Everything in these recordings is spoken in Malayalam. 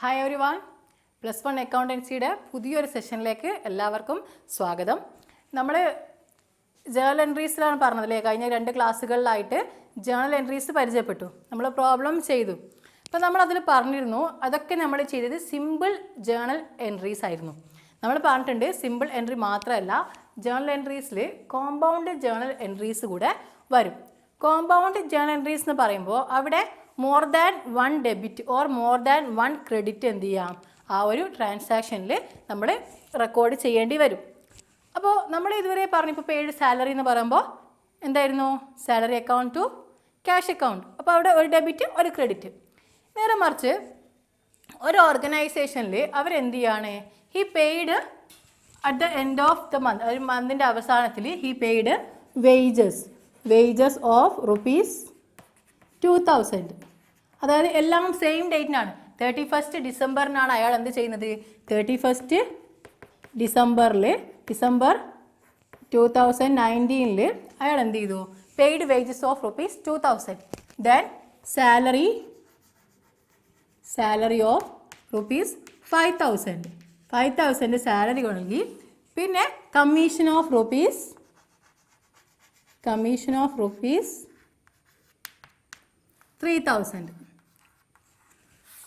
ഹായ് എവരി വൺ, +1 അക്കൗണ്ടൻസിയുടെ പുതിയൊരു സെഷനിലേക്ക് എല്ലാവർക്കും സ്വാഗതം. നമ്മൾ ജേണൽ എൻട്രീസിലാണ് പറഞ്ഞതല്ലേ, കഴിഞ്ഞ 2 ക്ലാസ്സുകളിലായിട്ട് ജേണൽ എൻട്രീസ് പരിചയപ്പെട്ടു, നമ്മൾ പ്രോബ്ലം ചെയ്തു. അപ്പോൾ നമ്മളതിൽ പറഞ്ഞിരുന്നു അതൊക്കെ നമ്മൾ ചെയ്തത് സിമ്പിൾ ജേണൽ എൻട്രീസ് ആയിരുന്നു. നമ്മൾ പറഞ്ഞിട്ടുണ്ട് സിമ്പിൾ എൻട്രി മാത്രമല്ല, ജേണൽ എൻട്രീസിൽ കോമ്പൗണ്ട് ജേണൽ എൻട്രീസ് കൂടെ വരും. കോമ്പൗണ്ട് ജേണൽ എൻട്രീസ് എന്ന് പറയുമ്പോൾ അവിടെ more than 1 debit or more than 1 credit എന്ത് ചെയ്യാം, ആ ഒരു ട്രാൻസാക്ഷനിൽ നമ്മൾ റെക്കോർഡ് ചെയ്യേണ്ടി വരും. അപ്പോൾ നമ്മൾ ഇതുവരെ പറഞ്ഞു, ഇപ്പോൾ പെയ്ഡ് സാലറി എന്ന് പറയുമ്പോൾ എന്തായിരുന്നു, salary account to cash account. അപ്പോൾ അവിടെ ഒരു ഡെബിറ്റ് ഒരു ക്രെഡിറ്റ്. നേരെ മറിച്ച് ഒരു ഓർഗനൈസേഷനിൽ അവരെന്ത് ചെയ്യാണ്, he paid at the end of the month, ഒരു മന്തിൻ്റെ അവസാനത്തിൽ ഹി പെയ്ഡ് വേജസ് ഓഫ് ₹2000. അതായത് എല്ലാം സെയിം ഡേറ്റിനാണ്, 31st ഡിസംബറിനാണ് അയാൾ എന്ത് ചെയ്യുന്നത്, 31st ഡിസംബർ 2019 അയാൾ എന്ത് ചെയ്തു, paid wages of ₹2000. Then salary of ₹5,000 salary നൽകി. പിന്നെ കമ്മീഷൻ ഓഫ് ₹3,000.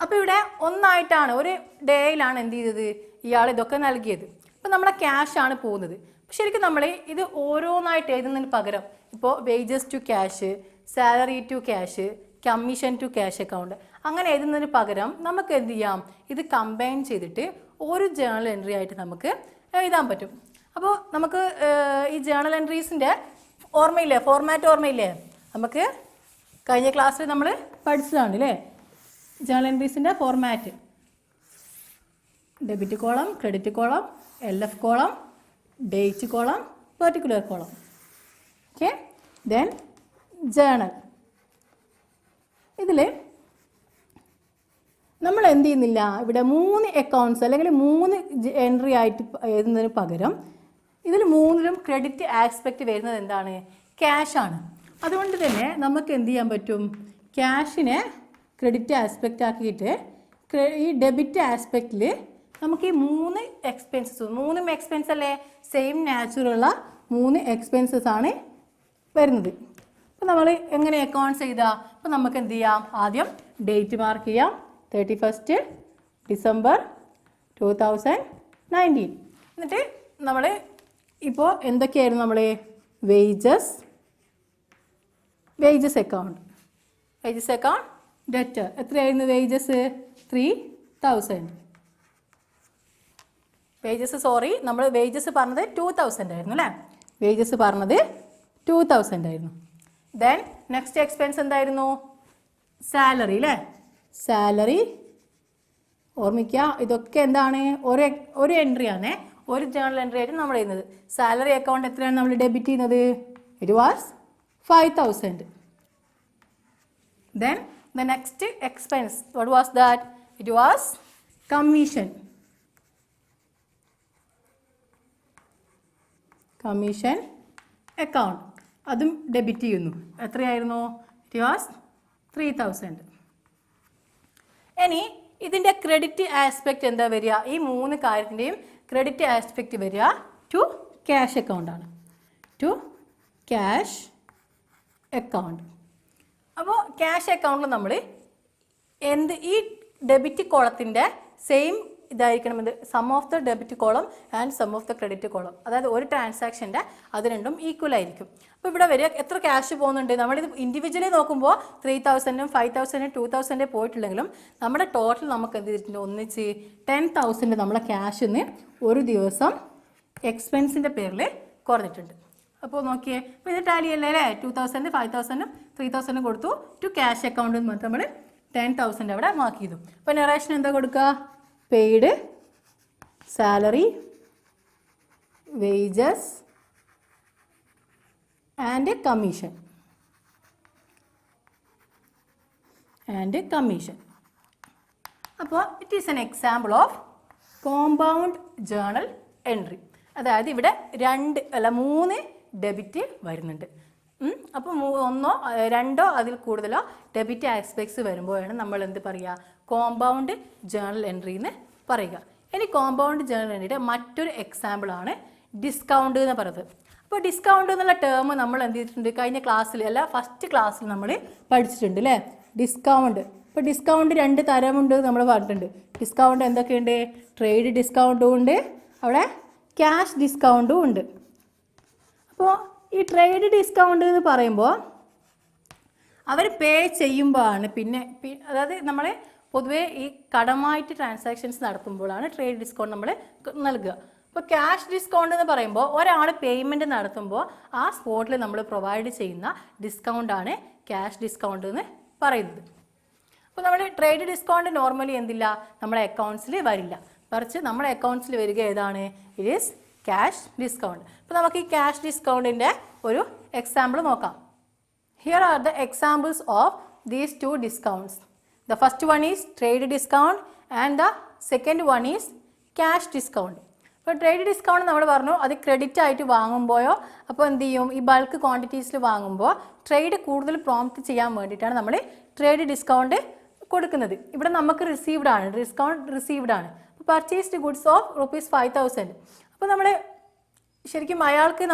അപ്പോൾ ഇവിടെ ഒന്നായിട്ടാണ്, ഒരു ഡേയിലാണ് എന്ത് ചെയ്തത്, ഇയാൾ ഇതൊക്കെ നൽകിയത്. അപ്പോൾ നമ്മളെ ക്യാഷാണ് പോകുന്നത്. ശരിക്കും നമ്മൾ ഇത് ഓരോന്നായിട്ട് എഴുതുന്നതിന് പകരം, ഇപ്പോൾ wages to cash, salary to cash, commission to cash account, അങ്ങനെ എഴുതുന്നതിന് പകരം നമുക്ക് എന്ത് ചെയ്യാം, ഇത് കമ്പൈൻ ചെയ്തിട്ട് ഒരു ജേണൽ എൻട്രി ആയിട്ട് നമുക്ക് എഴുതാൻ പറ്റും. അപ്പോൾ നമുക്ക് ഈ ജേണൽ എൻട്രീസിൻ്റെ ഫോർമാറ്റ് ഓർമ്മയില്ലേ, നമുക്ക് കഴിഞ്ഞ ക്ലാസ്സിൽ നമ്മൾ പഠിച്ചതാണ് അല്ലേ. ജേണൽ എൻട്രീസിൻ്റെ format: debit column, credit column, LF column, date column, particular column. Okay, then journal. ഇതിൽ നമ്മൾ എന്ത് ചെയ്യുന്നില്ല, ഇവിടെ 3 അക്കൗണ്ട്സ് അല്ലെങ്കിൽ 3 എൻട്രി ആയിട്ട് എഴുതുന്നതിന് പകരം ഇതിൽ 3ലും ക്രെഡിറ്റ് ആസ്പെക്റ്റ് വരുന്നത് എന്താണ്, ക്യാഷാണ്. അതുകൊണ്ട് തന്നെ നമുക്ക് എന്ത് ചെയ്യാൻ പറ്റും, ക്യാഷിനെ ക്രെഡിറ്റ് ആസ്പെക്റ്റ് ആക്കിയിട്ട് ഈ ഡെബിറ്റ് ആസ്പെക്റ്റിൽ നമുക്ക് ഈ 3 എക്സ്പെൻസ് അല്ലേ, സെയിം നാച്ചുറുള്ള 3 എക്സ്പെൻസസ് ആണ് വരുന്നത്. അപ്പോൾ നമ്മൾ എങ്ങനെ അക്കൗണ്ട്സ് ചെയ്താൽ, അപ്പോൾ നമുക്ക് എന്ത് ചെയ്യാം, ആദ്യം ഡേറ്റ് മാർക്ക് ചെയ്യാം, 31st ഡിസംബർ 2019. എന്നിട്ട് നമ്മൾ ഇപ്പോൾ എന്തൊക്കെയായിരുന്നു, നമ്മൾ വേജസ് അക്കൗണ്ട് ഡെറ്റർ എത്രയായിരുന്നു, വേജസ് 3,000. നമ്മൾ വേജസ് പറഞ്ഞത് 2,000 ആയിരുന്നു അല്ലേ, വേജസ് പറഞ്ഞത് 2,000 ആയിരുന്നു. ദെൻ നെക്സ്റ്റ് എക്സ്പെൻസ് എന്തായിരുന്നു, സാലറി അല്ലേ. സാലറി ഓർമ്മിക്കുക, ഇതൊക്കെ എന്താണ്, ഒരു എൻട്രി ആണ്, ഒരു ജേണൽ എൻട്രി ആയിട്ട് നമ്മൾ ചെയ്യുന്നത്. സാലറി അക്കൗണ്ട് എത്രയാണ് നമ്മൾ ഡെബിറ്റ് ചെയ്യുന്നത്, it was 5,000. Then the next expense, what was that? It was commission account. അതും ഡെബിറ്റ് ചെയ്യുന്നു. എത്രയായിരുന്നു, ഇറ്റ് വാസ് 3,000. ഇനി ഇതിൻ്റെ ക്രെഡിറ്റ് ആസ്പെക്റ്റ് എന്താ വരിക, ഈ 3 കാര്യത്തിൻ്റെയും ക്രെഡിറ്റ് ആസ്പെക്റ്റ് വരിക ടു ക്യാഷ് അക്കൗണ്ടാണ്, ടു ക്യാഷ് അക്കൗണ്ട്. അപ്പോൾ ക്യാഷ് അക്കൗണ്ടിൽ നമ്മൾ ഈ ഡെബിറ്റ് കോളത്തിൻ്റെ സെയിം ഇതായിരിക്കണമെന്ന്, sum of the debit column and sum of the credit column, അതായത് ഒരു ട്രാൻസാക്ഷൻ്റെ അത് രണ്ടും ഈക്വൽ ആയിരിക്കും. അപ്പോൾ ഇവിടെ വരിക എത്ര ക്യാഷ് പോകുന്നുണ്ട്, നമ്മളിത് ഇൻഡിവിജ്വലി നോക്കുമ്പോൾ 3,000, 5,000, 2,000 പോയിട്ടുണ്ടെങ്കിലും നമ്മുടെ ടോട്ടൽ നമുക്ക് എന്ത് ചെയ്തിട്ടുണ്ട്, ഒന്നിച്ച് 10,000 നമ്മളെ ക്യാഷിൽ ഒരു ദിവസം എക്സ്പെൻസിൻ്റെ പേരിൽ കുറഞ്ഞിട്ടുണ്ട്. അപ്പോൾ നോക്കിയേ, അപ്പോൾ ഇത് ടാലി അല്ലേ അല്ലേ, 2,000, 5,000, 3,000 കൊടുത്തു ടു ക്യാഷ് അക്കൗണ്ട് എന്ന് നമ്മൾ 10,000 അവിടെ മാർക്ക് ചെയ്തു. അപ്പോൾ നറേഷൻ എന്താ കൊടുക്കുക, paid salary, wages and commission. അപ്പോൾ it is an example of compound journal entry. അതായത് ഇവിടെ 3 ഡെബിറ്റ് വരുന്നുണ്ട്. അപ്പോൾ ഒന്നോ രണ്ടോ അതിൽ കൂടുതലോ ഡെബിറ്റ് ആസ്പെക്ട്സ് വരുമ്പോഴാണ് നമ്മൾ എന്ത് പറയുക, കോമ്പൗണ്ട് ജേണൽ എൻട്രി എന്ന് പറയുക. ഇനി കോമ്പൗണ്ട് ജേണൽ എൻട്രിയുടെ മറ്റൊരു എക്സാമ്പിളാണ് ഡിസ്കൗണ്ട് എന്ന് പറയുന്നത്. അപ്പോൾ ഡിസ്കൗണ്ട് എന്നുള്ള ടേം നമ്മൾ എന്ത് ചെയ്തിട്ടുണ്ട്, കഴിഞ്ഞ ക്ലാസ്സിൽ അല്ല ഫസ്റ്റ് ക്ലാസ്സിൽ നമ്മൾ പഠിച്ചിട്ടുണ്ട് അല്ലേ, ഡിസ്കൗണ്ട്. ഇപ്പോൾ ഡിസ്കൗണ്ട് 2 തരമുണ്ട് നമ്മൾ പറഞ്ഞിട്ടുണ്ട്. ഡിസ്കൗണ്ട് എന്തൊക്കെയുണ്ട്, ട്രേഡ് ഡിസ്കൗണ്ടും ഉണ്ട്, അവിടെ ക്യാഷ് ഡിസ്കൗണ്ടും ഉണ്ട്. അപ്പോൾ ഈ ട്രേഡ് ഡിസ്കൗണ്ട് എന്ന് പറയുമ്പോൾ അവർ പേ ചെയ്യുമ്പോഴാണ് അതായത് നമ്മൾ പൊതുവേ ഈ കടമായിട്ട് ട്രാൻസാക്ഷൻസ് നടത്തുമ്പോഴാണ് ട്രേഡ് ഡിസ്കൗണ്ട് നമ്മൾ നൽകുക. അപ്പോൾ ക്യാഷ് ഡിസ്കൗണ്ട് എന്ന് പറയുമ്പോൾ ഒരാൾ പേയ്മെൻറ്റ് നടത്തുമ്പോൾ ആ സ്പോട്ടിൽ നമ്മൾ പ്രൊവൈഡ് ചെയ്യുന്ന ഡിസ്കൗണ്ടാണ് ക്യാഷ് ഡിസ്കൗണ്ട് എന്ന് പറയുന്നത്. അപ്പോൾ നമ്മൾ ട്രേഡ് ഡിസ്കൗണ്ട് നോർമലി എന്തില്ല, നമ്മുടെ അക്കൗണ്ട്സിൽ വരില്ല, മറിച്ച് നമ്മുടെ അക്കൗണ്ട്സിൽ വരിക ഏതാണ്, ഇറ്റ് ഈസ് ക്യാഷ് ഡിസ്കൗണ്ട്. അപ്പോൾ നമുക്ക് ഈ ക്യാഷ് ഡിസ്കൗണ്ടിൻ്റെ ഒരു എക്സാമ്പിൾ നോക്കാം. Here are the examples of these 2 discounts. The first one is trade discount and the second one is cash discount. അപ്പോൾ ട്രേഡ് ഡിസ്കൗണ്ട് നമ്മൾ പറഞ്ഞു അത് ക്രെഡിറ്റ് ആയിട്ട് വാങ്ങുമ്പോഴോ അപ്പോൾ എന്ത് ചെയ്യും, ഈ ബൾക്ക് ക്വാണ്ടിറ്റീസിൽ വാങ്ങുമ്പോൾ ട്രേഡ് കൂടുതൽ പ്രോംപ്റ്റ് ചെയ്യാൻ വേണ്ടിയിട്ടാണ് നമ്മൾ ട്രേഡ് ഡിസ്കൗണ്ട് കൊടുക്കുന്നത്. ഇവിടെ നമുക്ക് റിസീവ്ഡ് ആണ്, ഡിസ്കൗണ്ട് റിസീവ്ഡ് ആണ്. അപ്പോൾ പർച്ചേസ്ഡ് ഗുഡ്സ് ഓഫ് ₹5000. അപ്പോൾ നമ്മൾ ശരിക്കും അയാൾക്ക്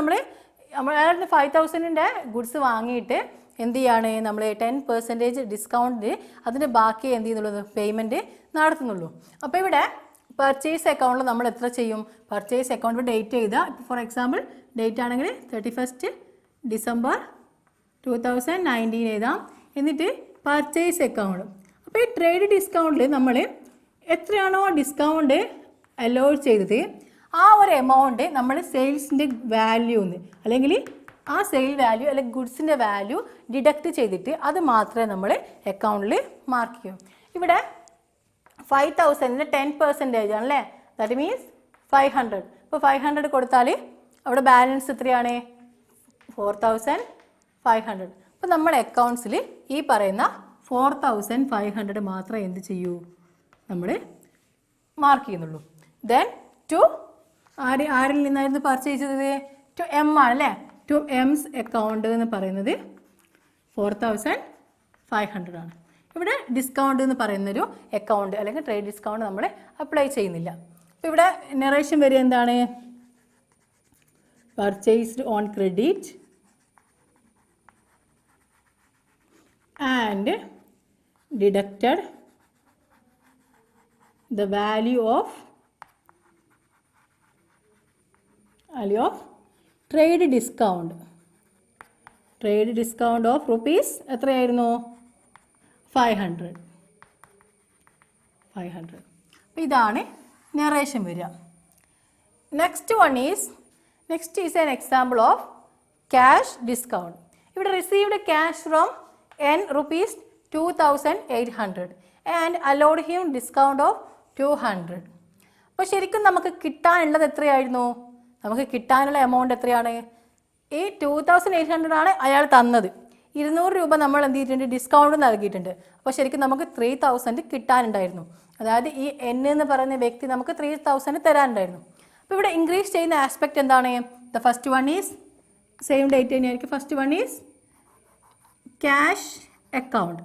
അയാളുടെ 5000ൻ്റെ ഗുഡ്സ് വാങ്ങിയിട്ട് എന്ത് ചെയ്യാണ്, നമ്മൾ 10% ഡിസ്കൗണ്ട് അതിൻ്റെ ബാക്കി എന്ത് ചെയ്യുന്നുള്ളൂ, പേയ്മെൻറ്റ് നടത്തുന്നുള്ളൂ. അപ്പോൾ ഇവിടെ പർച്ചേസ് അക്കൗണ്ടിൽ നമ്മൾ എത്ര ചെയ്യും, പർച്ചേസ് അക്കൗണ്ട് ഡേറ്റ് ചെയ്താൽ ഇപ്പോൾ ഫോർ എക്സാമ്പിൾ ഡേറ്റ് ആണെങ്കിൽ 31 ഡിസംബർ 2019 എഴുതാം. എന്നിട്ട് പർച്ചേസ് അക്കൗണ്ട്. അപ്പോൾ ഈ ട്രേഡ് ഡിസ്കൗണ്ടിൽ നമ്മൾ എത്രയാണോ ഡിസ്കൗണ്ട് അലോ ചെയ്തത് ആ ഒരു എമൗണ്ട് നമ്മൾ സെയിൽസിൻ്റെ വാല്യൂന്ന് അല്ലെങ്കിൽ ആ സെയിൽ വാല്യൂ അല്ലെങ്കിൽ ഗുഡ്സിൻ്റെ വാല്യൂ ഡിഡക്റ്റ് ചെയ്തിട്ട് അത് മാത്രമേ നമ്മൾ അക്കൗണ്ടിൽ മാർക്ക് ചെയ്യൂ. ഇവിടെ 5000ൻ്റെ 10% ആണല്ലേ, ദാറ്റ് മീൻസ് 500. ഇപ്പോൾ 500 കൊടുത്താൽ അവിടെ ബാലൻസ് എത്രയാണ്, 4500. അപ്പോൾ നമ്മുടെ അക്കൗണ്ട്സിൽ ഈ പറയുന്ന 4500 മാത്രമേ എന്ത് ചെയ്യൂ, നമ്മൾ മാർക്ക് ചെയ്യുന്നുള്ളൂ. ദെൻ ടു ആരിൽ നിന്നായിരുന്നു പർച്ചേസ് ചെയ്തത്, ടു എം ആണല്ലേ, ടു എംസ് അക്കൗണ്ട് എന്ന് പറയുന്നത് 4500 ആണ്. ഇവിടെ ഡിസ്കൗണ്ട് എന്ന് പറയുന്നൊരു അക്കൗണ്ട് അല്ലെങ്കിൽ ട്രേഡ് ഡിസ്കൗണ്ട് നമ്മൾ അപ്ലൈ ചെയ്യുന്നില്ല. അപ്പോൾ ഇവിടെ നറേഷൻ വരിക എന്താണ്, purchased on credit and deducted the value of trade discount of rupees എത്രയായിരുന്നു, 500. അപ്പോൾ ഇതാണ് നറേഷൻ വരിക. Next is an example of cash discount. ഇവിടെ received cash from n rupees 2800 and allowed him discount of 200. അപ്പോൾ ശരിക്കും നമുക്ക് കിട്ടാനുള്ളത് എത്രയായിരുന്നു, നമുക്ക് കിട്ടാനുള്ള എമൗണ്ട് എത്രയാണ്, ഈ 2800 ആണ് അയാൾ തന്നത്. 200 രൂപ നമ്മൾ എന്ത് ചെയ്തിട്ടുണ്ട്, ഡിസ്കൗണ്ട് നൽകിയിട്ടുണ്ട്. അപ്പോൾ ശരിക്കും നമുക്ക് 3000 കിട്ടാനുണ്ടായിരുന്നു. അതായത് ഈ എൻ എന്ന് പറയുന്ന വ്യക്തി നമുക്ക് 3000 തരാനുണ്ടായിരുന്നു. അപ്പോൾ ഇവിടെ ഇൻക്രീസ് ചെയ്യുന്ന ആസ്പെക്റ്റ് എന്താണ്, the first one is same date തന്നെയായിരിക്കും. First one is cash account.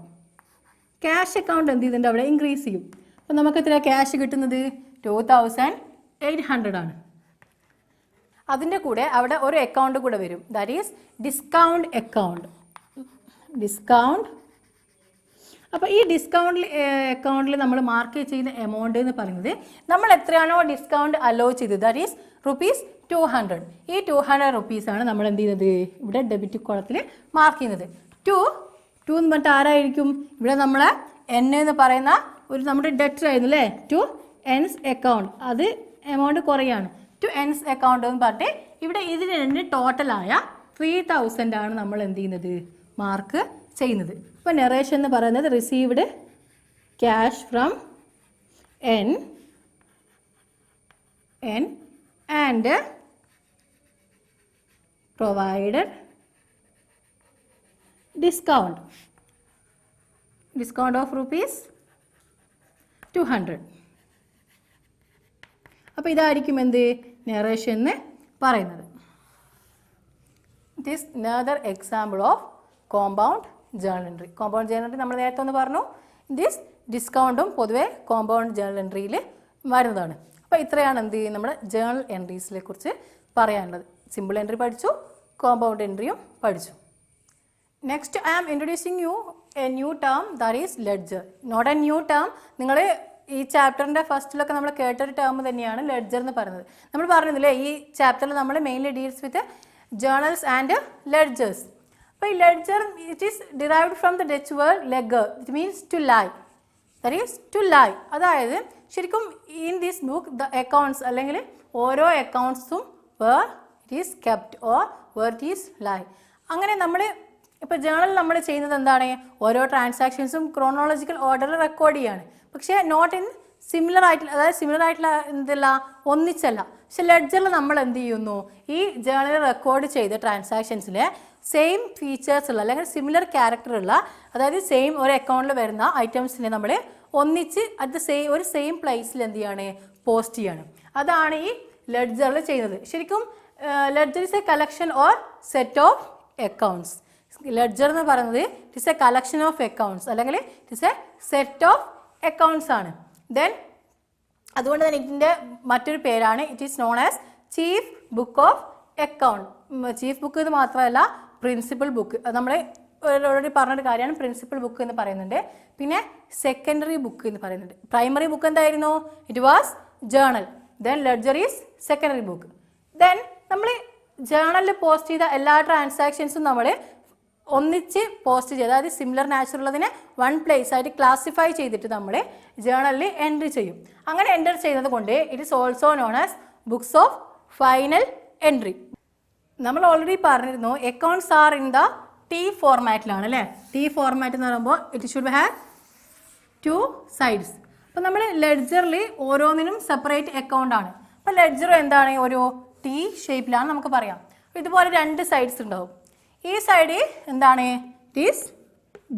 Cash account എന്ത് ചെയ്തിട്ടുണ്ട്, അവിടെ ഇൻക്രീസ് ചെയ്യും. അപ്പോൾ നമുക്ക് എത്ര ക്യാഷ് കിട്ടുന്നത്, 2800 ആണ്. അതിൻ്റെ കൂടെ അവിടെ ഒരു അക്കൗണ്ട് കൂടെ വരും, ദാറ്റ് ഈസ് ഡിസ്കൗണ്ട് അക്കൗണ്ട്. അപ്പോൾ ഈ അക്കൗണ്ടിൽ നമ്മൾ മാർക്ക് ചെയ്യുന്ന എമൗണ്ട് എന്ന് പറയുന്നത് നമ്മൾ എത്രയാണോ ഡിസ്കൗണ്ട് അലോ ചെയ്തത്, ദാറ്റ് ഈസ് ₹200. ഈ 200 റുപ്പീസാണ് നമ്മൾ എന്ത് ചെയ്യുന്നത്, ഇവിടെ ഡെബിറ്റ് കോളത്തിൽ മാർക്ക് ചെയ്യുന്നത്. ടു എന്ന് പറഞ്ഞിട്ട് ആരായിരിക്കും, ഇവിടെ നമ്മൾ എൻ എന്ന് പറയുന്ന ഒരു നമ്മുടെ ഡെറ്റർ ആയിരുന്നു അല്ലേ, ടു എൻസ് അക്കൗണ്ട്, അത് എമൗണ്ട് കുറയാണ്. ടു എൻസ് അക്കൗണ്ട് എന്ന് പറഞ്ഞിട്ട് ഇവിടെ ഇതിന് രണ്ട് ടോട്ടലായ 3000 ആണ് നമ്മൾ എന്ത് ചെയ്യുന്നത്, മാർക്ക് ചെയ്യുന്നത്. ഇപ്പോൾ നറേഷൻ എന്ന് പറയുന്നത് received cash from N and provided discount of ₹200. അപ്പോൾ ഇതായിരിക്കും എന്ത് നറേഷൻ എന്ന് പറയുന്നത്. It is another example of compound journal entry. Compound journal entry നമ്മൾ നേരത്തെ ഒന്ന് പറഞ്ഞു. ദിസ് ഡിസ്കൗണ്ടും പൊതുവെ കോമ്പൗണ്ട് ജേണൽ എൻട്രിയിൽ വരുന്നതാണ്. അപ്പോൾ ഇത്രയാണ് എന്ത് ചെയ്യും നമ്മൾ ജേണൽ എൻട്രീസിനെ കുറിച്ച് പറയാനുള്ളത്. സിമ്പിൾ എൻട്രി പഠിച്ചു, കോമ്പൗണ്ട് എൻട്രിയും പഠിച്ചു. Next I am introducing you a new term that is ledger. Not a new term. നിങ്ങൾ ഈ ചാപ്റ്ററിൻ്റെ ഫസ്റ്റിലൊക്കെ നമ്മൾ കേട്ടൊരു ടേം തന്നെയാണ് ലെഡ്ജർ എന്ന് പറയുന്നത്. നമ്മൾ പറഞ്ഞില്ലേ ഈ ചാപ്റ്ററിൽ നമ്മൾ mainly deals with journals and ledgers. അപ്പോൾ ഈ ledger it is derived from the Dutch word legger. It means to lie. That is to lie. അതായത് ശരിക്കും in this book the accounts അല്ലെങ്കിൽ ഓരോ അക്കൗണ്ട്സും where it is kept or where it is lie. അങ്ങനെ നമ്മൾ ഇപ്പോൾ ജേണൽ നമ്മൾ ചെയ്യുന്നത് എന്താണ്, ഓരോ ട്രാൻസാക്ഷൻസും ക്രോണോളജിക്കൽ ഓർഡറിൽ റെക്കോർഡ് ചെയ്യാണ്. പക്ഷേ നോട്ട് ഇൻ സിമിലർ ആയിട്ടുള്ള, അതായത് സിമിലർ ആയിട്ടുള്ള എന്തല്ല ഒന്നിച്ചല്ല. പക്ഷെ ലെഡ്ജറിൽ നമ്മൾ എന്ത് ചെയ്യുന്നു, ഈ ജേണലിൽ റെക്കോർഡ് ചെയ്ത ട്രാൻസാക്ഷൻസിലെ സെയിം ഫീച്ചേഴ്സ് ഉള്ള അല്ലെങ്കിൽ സിമിലർ ക്യാരക്ടറുള്ള, അതായത് സെയിം ഒരു അക്കൗണ്ടിൽ വരുന്ന ഐറ്റംസിനെ നമ്മൾ ഒന്നിച്ച് ഒരു സെയിം പ്ലേസിൽ എന്ത് ചെയ്യാണ്, പോസ്റ്റ് ചെയ്യാണ്. അതാണ് ഈ ലെഡ്ജറിൽ ചെയ്യുന്നത്. ശരിക്കും ledger is a collection or set of accounts. Ledger എന്ന് പറയുന്നത് it is a collection of accounts അല്ലെങ്കിൽ it is a set of accounts ആണ്. ദെൻ അതുകൊണ്ട് തന്നെ ഇതിൻ്റെ മറ്റൊരു പേരാണ് it is known as chief book of account. Chief book എന്ന് മാത്രമല്ല പ്രിൻസിപ്പൽ ബുക്ക്, അത് നമ്മൾ ഓൾറെഡി പറഞ്ഞൊരു കാര്യമാണ്. പ്രിൻസിപ്പൽ ബുക്ക് എന്ന് പറയുന്നുണ്ട്. പിന്നെ സെക്കൻഡറി ബുക്ക് എന്ന് പറയുന്നുണ്ട്. പ്രൈമറി ബുക്ക് എന്തായിരുന്നു, it was journal. Then ledger is secondary book. Then നമ്മൾ ജേണലിൽ പോസ്റ്റ് ചെയ്ത എല്ലാ ട്രാൻസാക്ഷൻസും നമ്മൾ ഒന്നിച്ച് പോസ്റ്റ് ചെയ്ത്, അതായത് സിമിലർ നാച്ചർ ഉള്ളതിനെ വൺ പ്ലേസ് ആയിട്ട് ക്ലാസിഫൈ ചെയ്തിട്ട് നമ്മൾ ജേണലിൽ എൻട്രി ചെയ്യും. അങ്ങനെ എൻ്റർ ചെയ്യുന്നത് കൊണ്ട് it is also known as books of final entry. നമ്മൾ ഓൾറെഡി പറഞ്ഞിരുന്നു accounts are in the T ഫോർമാറ്റിലാണ് അല്ലേ. ടി ഫോർമാറ്റ് എന്ന് പറയുമ്പോൾ ഇറ്റ് ഷുഡ് ഹാവ് 2 സൈഡ്സ്. അപ്പോൾ നമ്മൾ ലെഡ്ജറിൽ ഓരോന്നിനും സെപ്പറേറ്റ് അക്കൗണ്ട് ആണ്. അപ്പോൾ ലെഡ്ജർ എന്താണ്, ഒരു ടി ഷേപ്പിലാണ് നമുക്ക് പറയാം. ഇതുപോലെ 2 സൈഡ്സ് ഉണ്ടാവും. ഈ സൈഡ് എന്താണ്, it is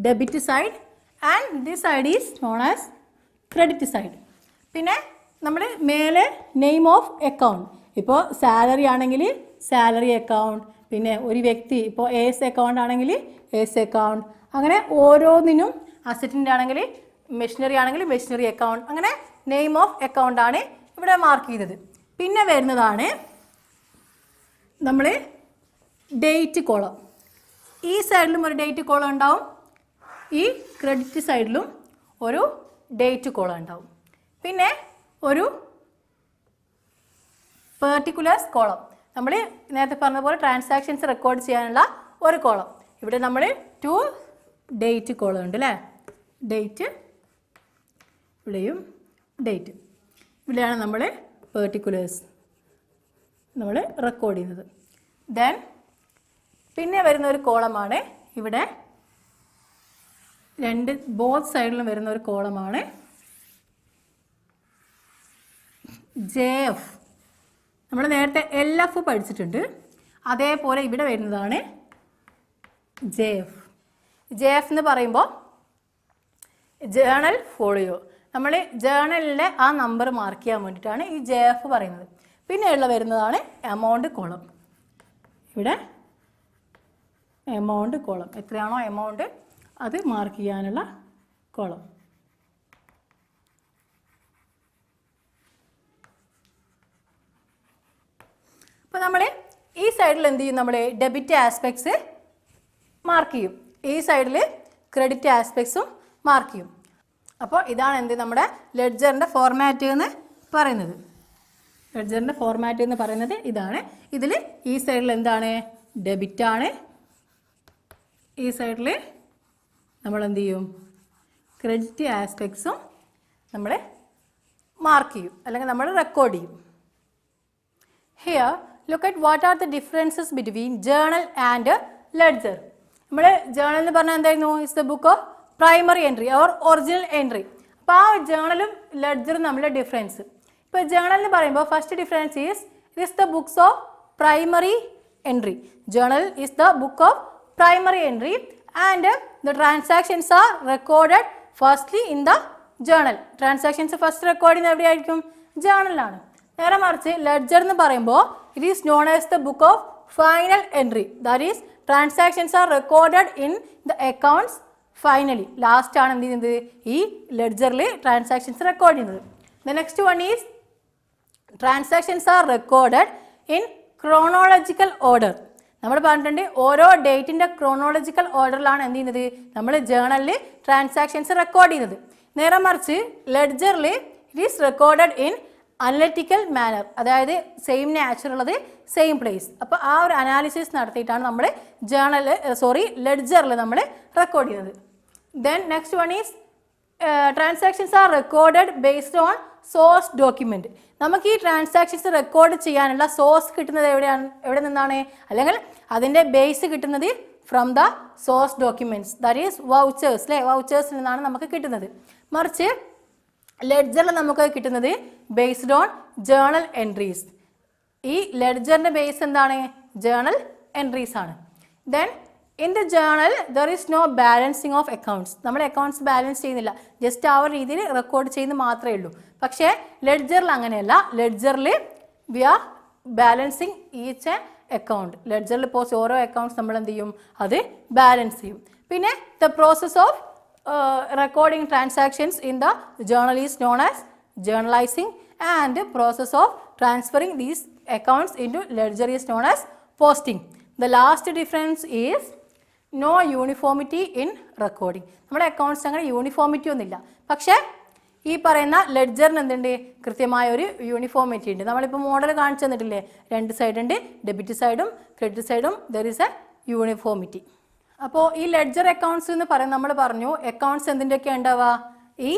debit side and this side is known as credit side. പിന്നെ നമ്മൾ മേലെ നെയിം ഓഫ് അക്കൗണ്ട്, ഇപ്പോൾ സാലറി ആണെങ്കിൽ സാലറി അക്കൗണ്ട്, പിന്നെ ഒരു വ്യക്തി ഇപ്പോൾ എസ് അക്കൗണ്ട് ആണെങ്കിൽ എസ് അക്കൗണ്ട്, അങ്ങനെ ഓരോന്നിനും അസറ്റിൻ്റെ ആണെങ്കിൽ മെഷീനറി ആണെങ്കിൽ മെഷീനറി അക്കൗണ്ട്, അങ്ങനെ നെയിം ഓഫ് അക്കൗണ്ട് ആണ് ഇവിടെ മാർക്ക് ചെയ്തത്. പിന്നെ വരുന്നതാണ് നമ്മൾ ഡേറ്റ് കോളം. ഈ സൈഡിലും ഒരു ഡേറ്റ് കോളം ഉണ്ടാവും, ഈ ക്രെഡിറ്റ് സൈഡിലും ഒരു ഡേറ്റ് കോളം ഉണ്ടാവും. പിന്നെ ഒരു പെർട്ടിക്കുലേഴ്സ് കോളം, നമ്മൾ നേരത്തെ പറഞ്ഞ പോലെ ട്രാൻസാക്ഷൻസ് റെക്കോർഡ് ചെയ്യാനുള്ള ഒരു കോളം. ഇവിടെ നമ്മൾ 2 ഡേറ്റ് കോളം ഉണ്ട് അല്ലേ. ഡേറ്റ്, ഇവിടെയും ഡേറ്റ്. ഇവിടെയാണ് നമ്മൾ പെർട്ടിക്കുലേഴ്സ് നമ്മൾ റെക്കോർഡ് ചെയ്യുന്നത്. ദെൻ പിന്നെ വരുന്ന ഒരു കോളമാണ് ഇവിടെ ബോത്ത് സൈഡിലും വരുന്ന ഒരു കോളമാണ് JF. നമ്മൾ നേരത്തെ LF പഠിച്ചിട്ടുണ്ട്, അതേപോലെ ഇവിടെ വരുന്നതാണ് JF. JF എന്ന് പറയുമ്പോൾ ജേണൽ ഫോളിയോ, നമ്മൾ ജേണലിലെ ആ നമ്പർ മാർക്ക് ചെയ്യാൻ വേണ്ടിയിട്ടാണ് ഈ JF പറയുന്നത്. പിന്നെ വരുന്നതാണ് എമൗണ്ട് കോളം. ഇവിടെ എമൗണ്ട് കോളം, എത്രയാണോ എമൗണ്ട് അത് മാർക്ക് ചെയ്യാനുള്ള കോളം. അപ്പോൾ നമ്മൾ ഈ സൈഡിൽ എന്ത് ചെയ്യും, നമ്മൾ ഡെബിറ്റ് ആസ്പെക്ട്സ് മാർക്ക് ചെയ്യും, ഈ സൈഡിൽ ക്രെഡിറ്റ് ആസ്പെക്ട്സും മാർക്ക് ചെയ്യും. അപ്പോൾ ഇതാണ് എന്ത് നമ്മുടെ ലെഡ്ജറിൻ്റെ ഫോർമാറ്റ് എന്ന് പറയുന്നത്. ലെഡ്ജറിൻ്റെ ഫോർമാറ്റ് എന്ന് പറയുന്നത് ഇതാണ്. ഇതിൽ ഈ സൈഡിൽ എന്താണ്, ഡെബിറ്റാണ്, ഈ സൈഡിൽ നമ്മൾ എന്ത് ചെയ്യും, ക്രെഡിറ്റ് ആസ്പെക്ട്സും നമ്മൾ മാർക്ക് ചെയ്യും അല്ലെങ്കിൽ നമ്മൾ റെക്കോർഡ് ചെയ്യും. Here look at what are the differences between journal and ledger. നമ്മൾ ജേണൽ എന്ന് പറഞ്ഞാൽ എന്തായിരുന്നു, it's the book of primary entry or original entry. അപ്പോൾ ആ ജേണലും ലെഡ്ജറും തമ്മിലുള്ള ഡിഫറൻസ്. ഇപ്പോൾ ജേണൽ എന്ന് പറയുമ്പോൾ first difference is the books of primary entry. Journal is the book of primary entry and the transactions are recorded firstly in the journal. Transactions first record ചെയ്യുന്നത് എവിടെയായിരിക്കും, ജേണലിലാണ്. നേരെ മറിച്ച് ലെഡ്ജർ എന്ന് പറയുമ്പോൾ it is known as the book of final entry. That is, transactions are recorded in the accounts finally. Last ആണ് എന്ത് ചെയ്യുന്നത്, ഈ ലെഡ്ജറിൽ ട്രാൻസാക്ഷൻസ് റെക്കോർഡ് ചെയ്യുന്നത്. The next one is transactions are recorded in chronological order. നമ്മൾ പറഞ്ഞിട്ടുണ്ട് ഓരോ ഡേറ്റിൻ്റെ ക്രോണോളജിക്കൽ ഓർഡറിലാണ് എന്ത് ചെയ്യുന്നത്, നമ്മൾ ജേണലിൽ ട്രാൻസാക്ഷൻസ് റെക്കോർഡ് ചെയ്യുന്നത്. നേരെ മറിച്ച് ലെഡ്ജറിൽ it is recorded in analytical manner, അതായത് സെയിം നാച്ചർ ഉള്ളത് സെയിം പ്ലേസ്. അപ്പോൾ ആ ഒരു അനാലിസിസ് നടത്തിയിട്ടാണ് നമ്മൾ ലെഡ്ജറിൽ നമ്മൾ റെക്കോർഡ് ചെയ്യുന്നത്. Then next one is transactions are recorded based on source document. നമുക്ക് ഈ ട്രാൻസാക്ഷൻസ് റെക്കോർഡ് ചെയ്യാനുള്ള സോഴ്സ് കിട്ടുന്നത് എവിടെ നിന്നാണ്, അല്ലെങ്കിൽ അതിൻ്റെ ബേസ് കിട്ടുന്നത് from the source documents, that is vouchers അല്ലേ, വൗച്ചേഴ്സിൽ നിന്നാണ് നമുക്ക് കിട്ടുന്നത്. മറിച്ച് ലെഡ്ജറിൽ നമുക്ക് കിട്ടുന്നത് ബേസ്ഡ് ഓൺ ജേണൽ എൻട്രീസ്. ഈ ലെഡ്ജറിൻ്റെ ബേസ് എന്താണ്, ജേണൽ എൻട്രീസ് ആണ്. Then in the journal there is no balancing of accounts. നമ്മൾ അക്കൗണ്ട്സ് ബാലൻസ് ചെയ്യുന്നില്ല, ജസ്റ്റ് ആ ഒരു രീതിയിൽ റെക്കോർഡ് ചെയ്യുന്നത് മാത്രമേ ഉള്ളൂ. പക്ഷേ ലെഡ്ജറിൽ അങ്ങനെയല്ല, ലെഡ്ജറിൽ we are balancing each account. ലെഡ്ജറിൽ ഇപ്പോൾ ഓരോ അക്കൗണ്ട്സ് നമ്മൾ എന്ത് ചെയ്യും, അത് ബാലൻസ് ചെയ്യും. പിന്നെ the process of recording transactions in the journal is known as journalizing, and process of transferring these accounts into ledger is known as posting. The last difference is no uniformity in recording. നമ്മുടെ അക്കൗണ്ട്സ് അങ്ങനെ യൂണിഫോമിറ്റി ഒന്നുമില്ല. പക്ഷേ ഈ പറയുന്ന ലെഡ്ജറിന് എന്തുണ്ട്, കൃത്യമായ ഒരു യൂണിഫോമിറ്റി ഉണ്ട്. നമ്മളിപ്പോൾ മോഡൽ കാണിച്ചു തന്നിട്ടില്ലേ, രണ്ട് സൈഡ് ഉണ്ട്, ഡെബിറ്റ് സൈഡും ക്രെഡിറ്റ് സൈഡും, ദർ ഈസ് എ യൂണിഫോമിറ്റി. അപ്പോൾ ഈ ലെഡ്ജർ അക്കൗണ്ട്സ് എന്ന് പറയുന്നത് നമ്മൾ പറഞ്ഞു അക്കൗണ്ട്സ് എന്തിൻ്റെയൊക്കെ ഉണ്ടാവുക, ഈ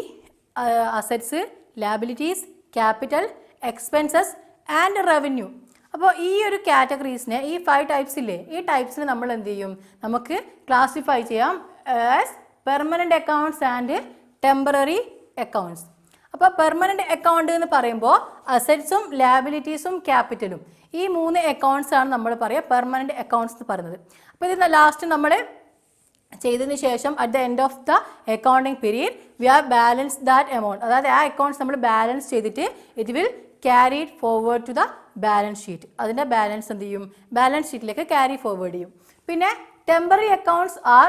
assets, liabilities, capital, expenses and revenue. അപ്പോൾ ഈ ഒരു കാറ്റഗറീസിനെ, ഈ 5 ടൈപ്സ് ഇല്ലേ, ഈ ടൈപ്സിന് നമ്മൾ എന്ത് ചെയ്യും, നമുക്ക് ക്ലാസിഫൈ ചെയ്യാം as permanent accounts and temporary accounts. അപ്പോൾ പെർമനൻ്റ് അക്കൗണ്ട് എന്ന് പറയുമ്പോൾ അസറ്റ്സും ലാബിലിറ്റീസും ക്യാപിറ്റലും, ഈ 3 അക്കൗണ്ട്സ് ആണ് നമ്മൾ പറയുക പെർമനൻ്റ് അക്കൗണ്ട്സ് എന്ന് പറയുന്നത്. അപ്പോൾ ഇത് ലാസ്റ്റ് നമ്മൾ ചെയ്തതിന് ശേഷം at the end of the accounting period we are balance that amount, അതായത് ആ അക്കൗണ്ട്സ് നമ്മൾ ബാലൻസ് ചെയ്തിട്ട് it will carried forward to the balance sheet. അതിൻ്റെ ബാലൻസ് എന്ത് ചെയ്യും, ബാലൻസ് ഷീറ്റിലേക്ക് ക്യാരി ഫോർവേഡ് ചെയ്യും. പിന്നെ temporary accounts are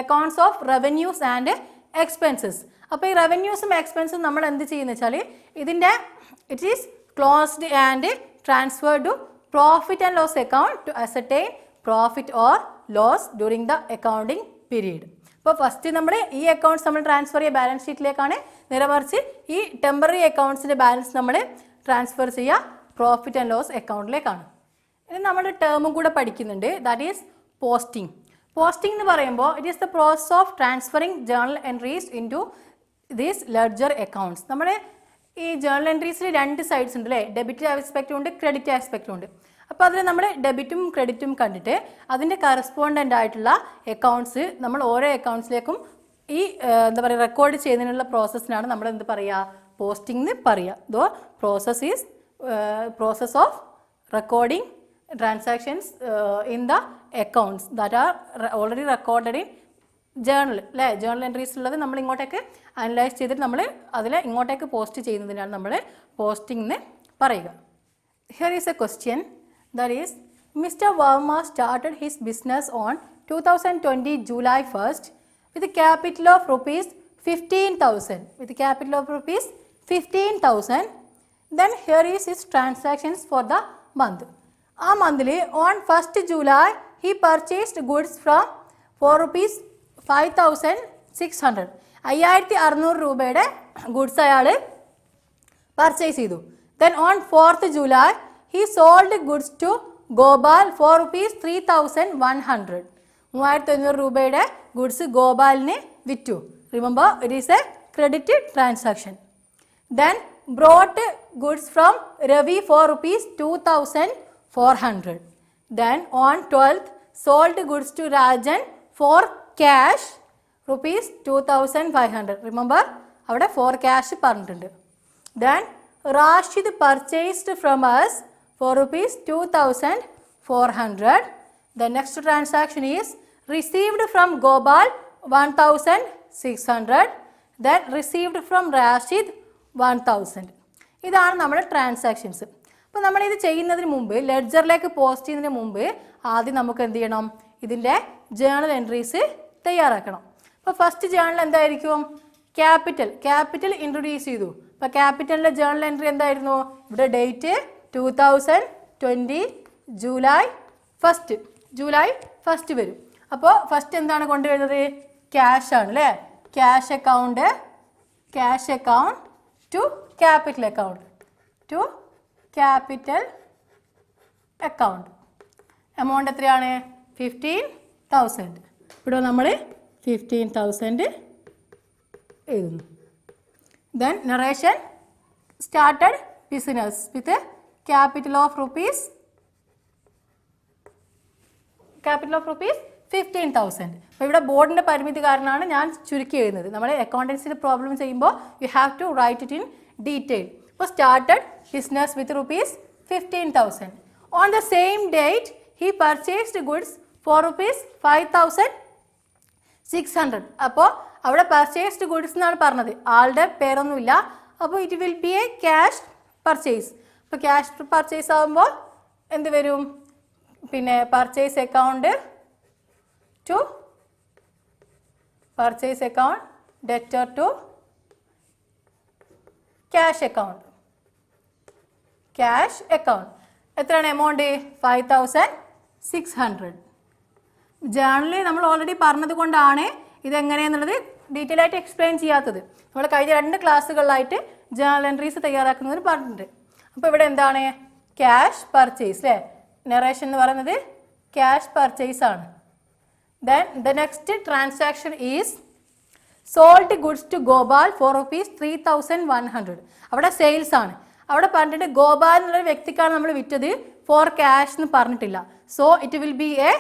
accounts of revenues and expenses. അപ്പോൾ ഈ റവന്യൂസും എക്സ്പെൻസും നമ്മൾ എന്ത് ചെയ്യുന്നത് വെച്ചാൽ ഇതിൻ്റെ it is closed and transferred to profit and loss account to ascertain profit or loss during the accounting period. അപ്പോൾ ഫസ്റ്റ് നമ്മൾ ഈ അക്കൗണ്ട്സ് നമ്മൾ ട്രാൻസ്ഫർ ചെയ്യുക ബാലൻസ് ഷീറ്റിലേക്കാണ്, നേരെ മറിച്ച് ഈ ടെമ്പററി അക്കൗണ്ട്സിൻ്റെ ബാലൻസ് നമ്മൾ ട്രാൻസ്ഫർ ചെയ്യുക പ്രോഫിറ്റ് ആൻഡ് ലോസ് അക്കൗണ്ടിലേക്കാണ്. ഇനി നമ്മൾ ടേമും കൂടെ പഠിക്കുന്നുണ്ട്, ദാറ്റ് ഈസ് പോസ്റ്റിംഗ്. പോസ്റ്റിംഗ് എന്ന് പറയുമ്പോൾ it is the process of transferring journal entries in to these ledger accounts. നമ്മൾ ഈ ജേണൽ എൻട്രീസിൽ 2 സൈഡ്സ് ഉണ്ട് അല്ലേ, ഡെബിറ്റ് ആസ്പെക്റ്റും ഉണ്ട്, ക്രെഡിറ്റ് ആസ്പെക്റ്റും ഉണ്ട്. അപ്പോൾ അതിൽ നമ്മൾ ഡെബിറ്റും ക്രെഡിറ്റും കണ്ടിട്ട് അതിൻ്റെ കറസ്പോണ്ടൻ്റ് ആയിട്ടുള്ള അക്കൗണ്ട്സ് നമ്മൾ ഓരോ അക്കൗണ്ട്സിലേക്കും ഈ എന്താ പറയുക റെക്കോർഡ് ചെയ്യുന്നതിനുള്ള പ്രോസസ്സിനാണ് നമ്മൾ എന്ത് പറയുക, പോസ്റ്റിംഗ് എന്ന് പറയുക. Though process of recording transactions in the accounts that are already recorded in journal അല്ലേ. ജേണൽ എൻട്രീസ് ഉള്ളത് നമ്മൾ ഇങ്ങോട്ടേക്ക് അനലൈസ് ചെയ്തിട്ട് നമ്മൾ അതിൽ ഇങ്ങോട്ടേക്ക് പോസ്റ്റ് ചെയ്യുന്നതിനാണ് നമ്മൾ പോസ്റ്റിംഗ് എന്ന് പറയുക. Here is A question, that is, Mr. Verma started his business on 2020 July 1st with a capital of rupees 15,000. With a capital of rupees 15,000. Then here is his transactions for the month. ആ മന്തിൽ on 1st July he purchased goods for rupees 5,600. 5,600 രൂപയുടെ ഗുഡ്സ് അയാൾ പർച്ചേസ് ചെയ്തു. Then on 4th July he sold goods to Gopal for rupees 3,100. 3,500 രൂപയുടെ ഗുഡ്സ് ഗോപാലിന് വിറ്റു. Remember it is a credit transaction. Then brought goods from Ravi for rupees 2,400. Then on 12th sold goods to Rajan for cash rupees 2,500. Remember അവിടെ for cash പറഞ്ഞിട്ടുണ്ട്. Then Rashid purchased from us for rupees 2,400. The next transaction is received from Gopal 1,600. Then received from Rashid 1,000. ഇതാണ് നമ്മുടെ ട്രാൻസാക്ഷൻസ്. അപ്പോൾ അപ്പോൾ നമ്മളിത് ചെയ്യുന്നതിന് മുമ്പ് ലെഡ്ജറിലേക്ക് പോസ്റ്റ് ചെയ്യുന്നതിന് മുമ്പ് ആദ്യം നമുക്ക് എന്ത് ചെയ്യണം, ഇതിൻ്റെ ജേണൽ എൻട്രീസ് തയ്യാറാക്കണം. അപ്പോൾ ഫസ്റ്റ് ജേണൽ എന്തായിരിക്കും, ക്യാപിറ്റൽ ഇൻട്രൊഡ്യൂസ് ചെയ്തു. അപ്പോൾ ക്യാപിറ്റലിൻ്റെ ജേണൽ എൻട്രി എന്തായിരുന്നു, ഇവിടെ ഡേറ്റ് 2020 ജൂലൈ 1 വരും. അപ്പോൾ ഫസ്റ്റ് എന്താണ് കൊണ്ടുവരുന്നത്, ക്യാഷ് ആണ് അല്ലേ. Cash account to capital account amount എത്രയാണ്, 15,000. ഇവിടെ നമ്മൾ 15,000 എഴുതുന്നു. Then narration started business with capital of rupees 15,000. അപ്പോൾ ഇവിടെ ബോർഡിൻ്റെ പരിമിതി കാരണമാണ് ഞാൻ ചുരുക്കി എഴുതുന്നത്. നമ്മൾ അക്കൗണ്ടൻസിൻ്റെ പ്രോബ്ലം ചെയ്യുമ്പോൾ you have to write it in detail. അപ്പോൾ started business with rupees 15,000. On the same date he purchased goods for rupees 5,600. അപ്പോൾ അവിടെ പർച്ചേസ്ഡ് ഗുഡ്സ് എന്നാണ് പറഞ്ഞത്, ആളുടെ പേരൊന്നുമില്ല. അപ്പോൾ it will be a cash purchase. അപ്പോൾ ക്യാഷ് പർച്ചേസ് ആകുമ്പോൾ എന്ത് വരും, പിന്നെ purchase account debtor to cash account. എത്രയാണ് എമൗണ്ട്, 5,600. ജേണലിൽ നമ്മൾ ഓൾറെഡി പറഞ്ഞത് കൊണ്ടാണ് ഇതെങ്ങനെയെന്നുള്ളത് ഡീറ്റെയിൽ ആയിട്ട് എക്സ്പ്ലെയിൻ ചെയ്യാത്തത്. നമ്മൾ കഴിഞ്ഞ 2 ക്ലാസ്സുകളിലായിട്ട് ജേണൽ എൻട്രീസ് തയ്യാറാക്കുന്നതിന് പറഞ്ഞിട്ടുണ്ട്. അപ്പോൾ ഇവിടെ എന്താണ്, ക്യാഷ് പർച്ചേസ് അല്ലേ, നറേഷൻ എന്ന് പറയുന്നത് ക്യാഷ് പർച്ചേസ് ആണ്. Then the next transaction is sold goods to Gopal for rupees 3,100. അവിടെ സെയിൽസ് ആണ്. അവിടെ പറഞ്ഞിട്ട് ഗോപാൽ എന്നുള്ള വ്യക്തിക്കാണ് നമ്മൾ വിറ്റത്, ഫോർ ക്യാഷ് എന്ന് പറഞ്ഞിട്ടില്ല. So it will be A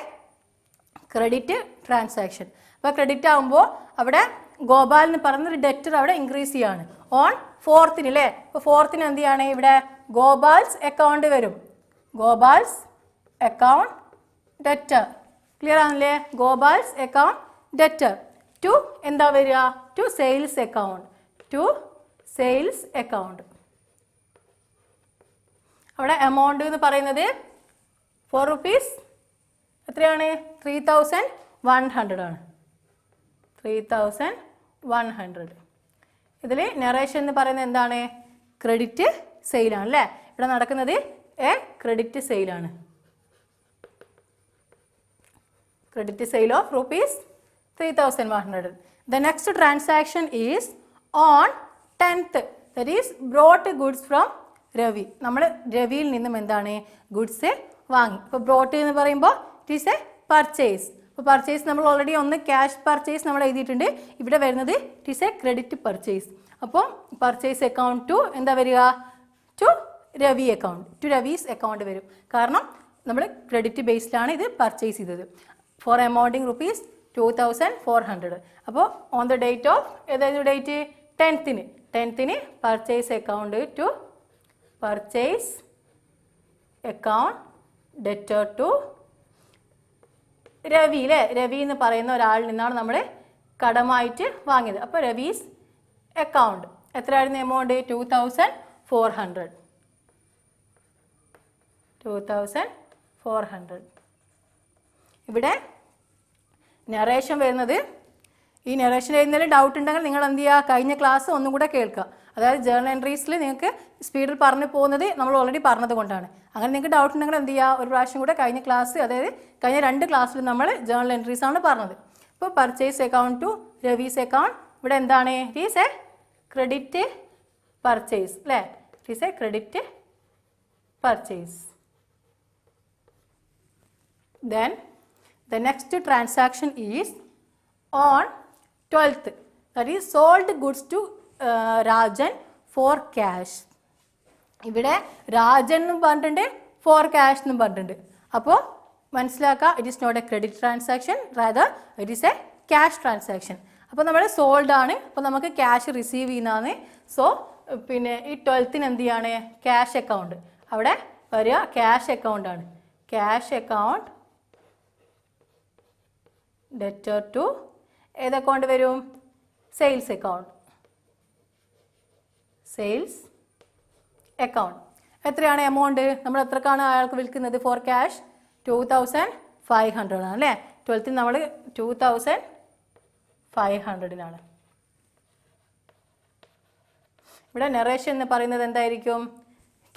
credit transaction. അപ്പോൾ ക്രെഡിറ്റ് ആകുമ്പോൾ അവിടെ ഗോപാൽ എന്ന് പറയുന്നൊരു ഡെറ്റർ അവിടെ ഇൻക്രീസ് ചെയ്യാണ് ഓൺ 4th അല്ലേ. അപ്പോൾ 4th എന്ത് ചെയ്യാണ്, ഇവിടെ ഗോപാൽസ് അക്കൗണ്ട് വരും, ഗോപാൽസ് അക്കൗണ്ട് ഡെറ്റർ. ക്ലിയർ ആണല്ലേ, ഗോപാൽസ് അക്കൗണ്ട് ഡെറ്റർ ടു എന്താ വരിക, ടു സെയിൽസ് അക്കൗണ്ട്. അവിടെ എമൗണ്ട് എന്ന് പറയുന്നത് ഫോർ റുപ്പീസ് എത്രയാണ്, 3,100 ആണ്. 3,100. ഇതിൽ നറേഷൻ എന്ന് പറയുന്നത് എന്താണ്, ക്രെഡിറ്റ് സെയിലാണ് അല്ലേ. ഇവിടെ നടക്കുന്നത് ക്രെഡിറ്റ് സെയിലാണ്, credit sale of rupees 3,100. The next transaction is on 10th, that is brought goods from Ravi. നമ്മൾ രവിയിൽ നിന്നും എന്താണ് ഗുഡ്സ് വാങ്ങി. അപ്പോൾ ബ്രോട്ട് എന്ന് പറയുമ്പോൾ ഇറ്റ് ഈസ് എ പർച്ചേസ്. അപ്പോൾ പർച്ചേസ് നമ്മൾ ഓൾറെഡി ഒന്ന് ക്യാഷ് പർച്ചേസ് നമ്മൾ എഴുതിയിട്ടുണ്ട്. ഇവിടെ വരുന്നത് it is a credit purchase. അപ്പോൾ പർച്ചേസ് അക്കൗണ്ട് ടു എന്താ വരിക, to Ravi account, to Ravi's account വരും. കാരണം നമ്മൾ ക്രെഡിറ്റ് ബേസ്ഡിലാണ് ഇത് പർച്ചേസ് ചെയ്തത്. For amounting rupees 2,400. അപ്പോൾ ഓൺ ദ ഡേറ്റ് ഓഫ് ഏതായിരുന്നു date, 10th purchase account to purchase account debtor to Ravi അല്ലേ. രവി എന്ന് പറയുന്ന ഒരാളിൽ നിന്നാണ് നമ്മൾ കടമായിട്ട് വാങ്ങിയത്. അപ്പോൾ രവീസ് അക്കൗണ്ട് എത്രയായിരുന്നു എമൗണ്ട്, 2,400. ഇവിടെ നറേഷൻ വരുന്നത്, ഈ നറേഷൻ എഴുതുന്നതിൽ ഡൗട്ട് ഉണ്ടെങ്കിൽ നിങ്ങൾ എന്ത് ചെയ്യുക, കഴിഞ്ഞ ക്ലാസ് ഒന്നും കൂടെ കേൾക്കുക. അതായത് ജേർണൽ എൻട്രീസിൽ നിങ്ങൾക്ക് സ്പീഡിൽ പറഞ്ഞു പോകുന്നത് നമ്മൾ ഓൾറെഡി പറഞ്ഞത് കൊണ്ടാണ്. അങ്ങനെ നിങ്ങൾക്ക് ഡൗട്ട് ഉണ്ടെങ്കിൽ എന്ത് ചെയ്യുക, ഒരു പ്രാവശ്യം കൂടെ കഴിഞ്ഞ ക്ലാസ്, അതായത് കഴിഞ്ഞ 2 ക്ലാസ്സിൽ നമ്മൾ ജേർണൽ എൻട്രീസ് ആണ് പറഞ്ഞത്. ഇപ്പോൾ purchase account to Ravi's account, ഇവിടെ എന്താണ്, it is a credit purchase അല്ലേ, it is a credit purchase. Then the next transaction is on 12th, that is sold goods to Rajan for cash. ഇവിടെ രാജൻ എന്നും പറഞ്ഞിട്ടുണ്ട്, ഫോർ ക്യാഷ് എന്നും പറഞ്ഞിട്ടുണ്ട്. അപ്പോൾ മനസ്സിലാക്കുക, it is not a credit transaction, rather it is a cash transaction. അപ്പോൾ നമ്മൾ സോൾഡ് ആണ്, അപ്പോൾ നമുക്ക് ക്യാഷ് റിസീവ് ചെയ്യുന്നതാണ്. സോ പിന്നെ ഈ 12th എന്ത് ചെയ്യാണ്, ക്യാഷ് അക്കൗണ്ട് അവിടെ വരിക, ക്യാഷ് അക്കൗണ്ട് ആണ്. ക്യാഷ് അക്കൗണ്ട് ഡെറ്റർ ടു ഏത് അക്കൗണ്ട് വരും, സെയിൽസ് അക്കൗണ്ട്. എത്രയാണ് എമൗണ്ട്? നമ്മൾ എത്രക്കാണ് അയാൾക്ക് വിൽക്കുന്നത്? ഫോർ ക്യാഷ് 2500 ആണ് അല്ലേ? 12th നമ്മൾ 2500 ഇവിടെ നറേഷൻ എന്ന് പറയുന്നത് എന്തായിരിക്കും?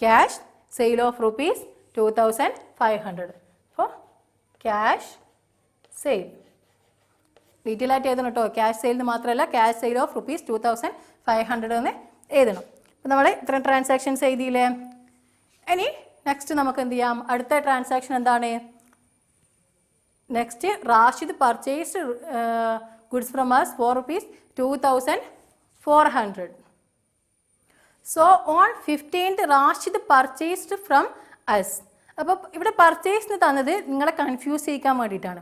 Cash sale of rupees 2500. അപ്പോൾ ക്യാഷ് സെയിൽ ഡീറ്റെയിൽ ആയിട്ട് എഴുതണം കേട്ടോ. ക്യാഷ് സെയിൽ മാത്രമല്ല, ക്യാഷ് സെയിൽ ഓഫ് റുപ്പീസ് 2500 എന്ന് എഴുതണം. അപ്പോൾ നമ്മൾ ഇത്രയും ട്രാൻസാക്ഷൻസ് എഴുതിയില്ലേ? ഇനി നെക്സ്റ്റ് നമുക്ക് എന്ത് ചെയ്യാം? അടുത്ത ട്രാൻസാക്ഷൻ എന്താണ്? Next Rashid purchased goods from us for rupees 2400. So on 15th Rashid purchased from us. അപ്പോൾ ഇവിടെ പർച്ചേസിന് തന്നത് നിങ്ങളെ കൺഫ്യൂസ് ചെയ്യിക്കാൻ വേണ്ടിയിട്ടാണ്.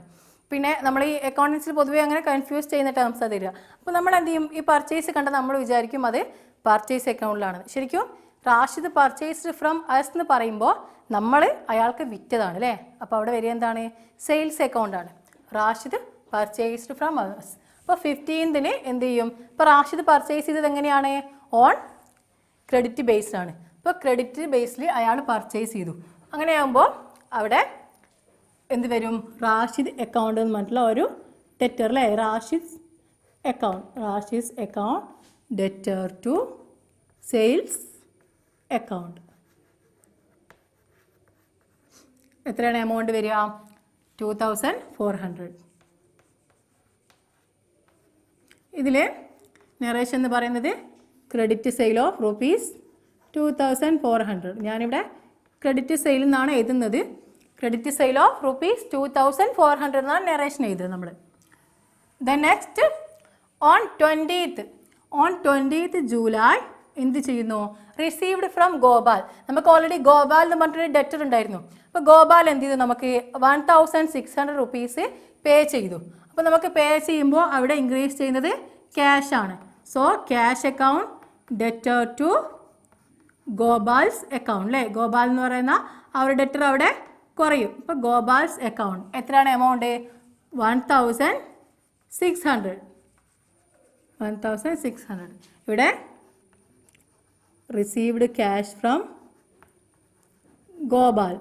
പിന്നെ നമ്മൾ ഈ അക്കൗണ്ടൻസിൽ പൊതുവേ അങ്ങനെ കൺഫ്യൂസ് ചെയ്യുന്ന ടേംസ് തരിക. അപ്പോൾ നമ്മൾ എന്ത് ചെയ്യും? ഈ പർച്ചേസ് കണ്ട നമ്മൾ വിചാരിക്കും അത് പർച്ചേസ് അക്കൗണ്ടിലാണ്. ശരിക്കും റാഷിദ് പർച്ചേസ്ഡ് ഫ്രം us എന്ന് പറയുമ്പോൾ നമ്മൾ അയാൾക്ക് വിറ്റതാണ് അല്ലേ? അപ്പോൾ അവിടെ വരിക എന്താണ്? സെയിൽസ് അക്കൗണ്ടാണ്. Rashid purchased from us. അപ്പോൾ 15th എന്ത് ചെയ്യും? ഇപ്പോൾ റാഷിദ് പർച്ചേസ് ചെയ്തത് എങ്ങനെയാണ്? ഓൺ ക്രെഡിറ്റ് ബേസ്ഡ് ആണ്. ഇപ്പോൾ ക്രെഡിറ്റ് ബേസിൽ അയാൾ പർച്ചേസ് ചെയ്തു. അങ്ങനെയാകുമ്പോൾ അവിടെ എന്ത് വരും? റാഷിദ് അക്കൗണ്ട് എന്ന് പറഞ്ഞിട്ടുള്ള ഒരു ഡെറ്റർ അല്ലേ? Rashid account debtor to sales account. എത്രയാണ് എമൗണ്ട് വരിക? 2400. ഇതിൽ നറേഷൻ എന്ന് പറയുന്നത് ക്രെഡിറ്റ് സെയിൽ ഓഫ് റുപ്പീസ് 2400. ഞാനിവിടെ ക്രെഡിറ്റ് സെയിൽ നിന്നാണ് എഴുതുന്നത്. ക്രെഡിറ്റ് സെയിൽ ഓഫ് റുപ്പീസ് 2400 എന്നാണ് നറേഷൻ എഴുതുന്നത് നമ്മൾ. Then next on 20th July എന്ത് ചെയ്യുന്നു? Received from Gopal. നമുക്ക് ഓൾറെഡി ഗോപാൽ എന്ന് പറഞ്ഞിട്ടൊരു ഡെറ്റർ ഉണ്ടായിരുന്നു. അപ്പോൾ ഗോപാൽ എന്ത് ചെയ്തു? നമുക്ക് 1600 റുപ്പീസ് പേ ചെയ്തു. അപ്പോൾ നമുക്ക് പേ ചെയ്യുമ്പോൾ അവിടെ ഇൻക്രീസ് ചെയ്യുന്നത് ക്യാഷ് ആണ്. So cash account debtor to Gopal's account അല്ലേ? ഗോപാൽ എന്ന് പറയുന്ന ആ ഒരു ഡെറ്റർ അവിടെ കുറയും. ഇപ്പോൾ ഗോപാൽസ് അക്കൗണ്ട് എത്രയാണ് എമൗണ്ട്? 1600. ഇവിടെ received cash from Gopal.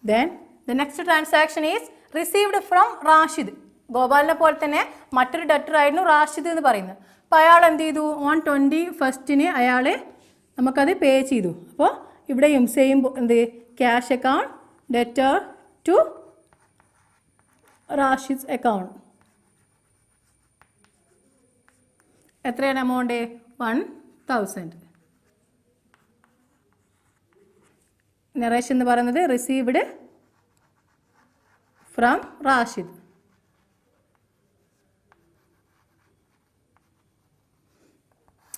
Then the next transaction is received from Rashid. ഗോപാലിനെ പോലെ തന്നെ മറ്റൊരു ഡെറ്റർ ആയിരുന്നു റാഷിദ് എന്ന് പറയുന്നത്. അപ്പോൾ അയാൾ എന്ത് ചെയ്തു? ഓൺ 21st അയാൾ നമുക്കത് പേ ചെയ്തു. അപ്പോൾ ഇവിടെയും സെയിം എന്ത്? Cash account debtor to Rashid account. എത്രയാണ് എമൗണ്ട്? 1000. നറേഷൻ എന്ന് പറയുന്നത് റിസീവ്ഡ് ഫ്രം റാഷിദ്.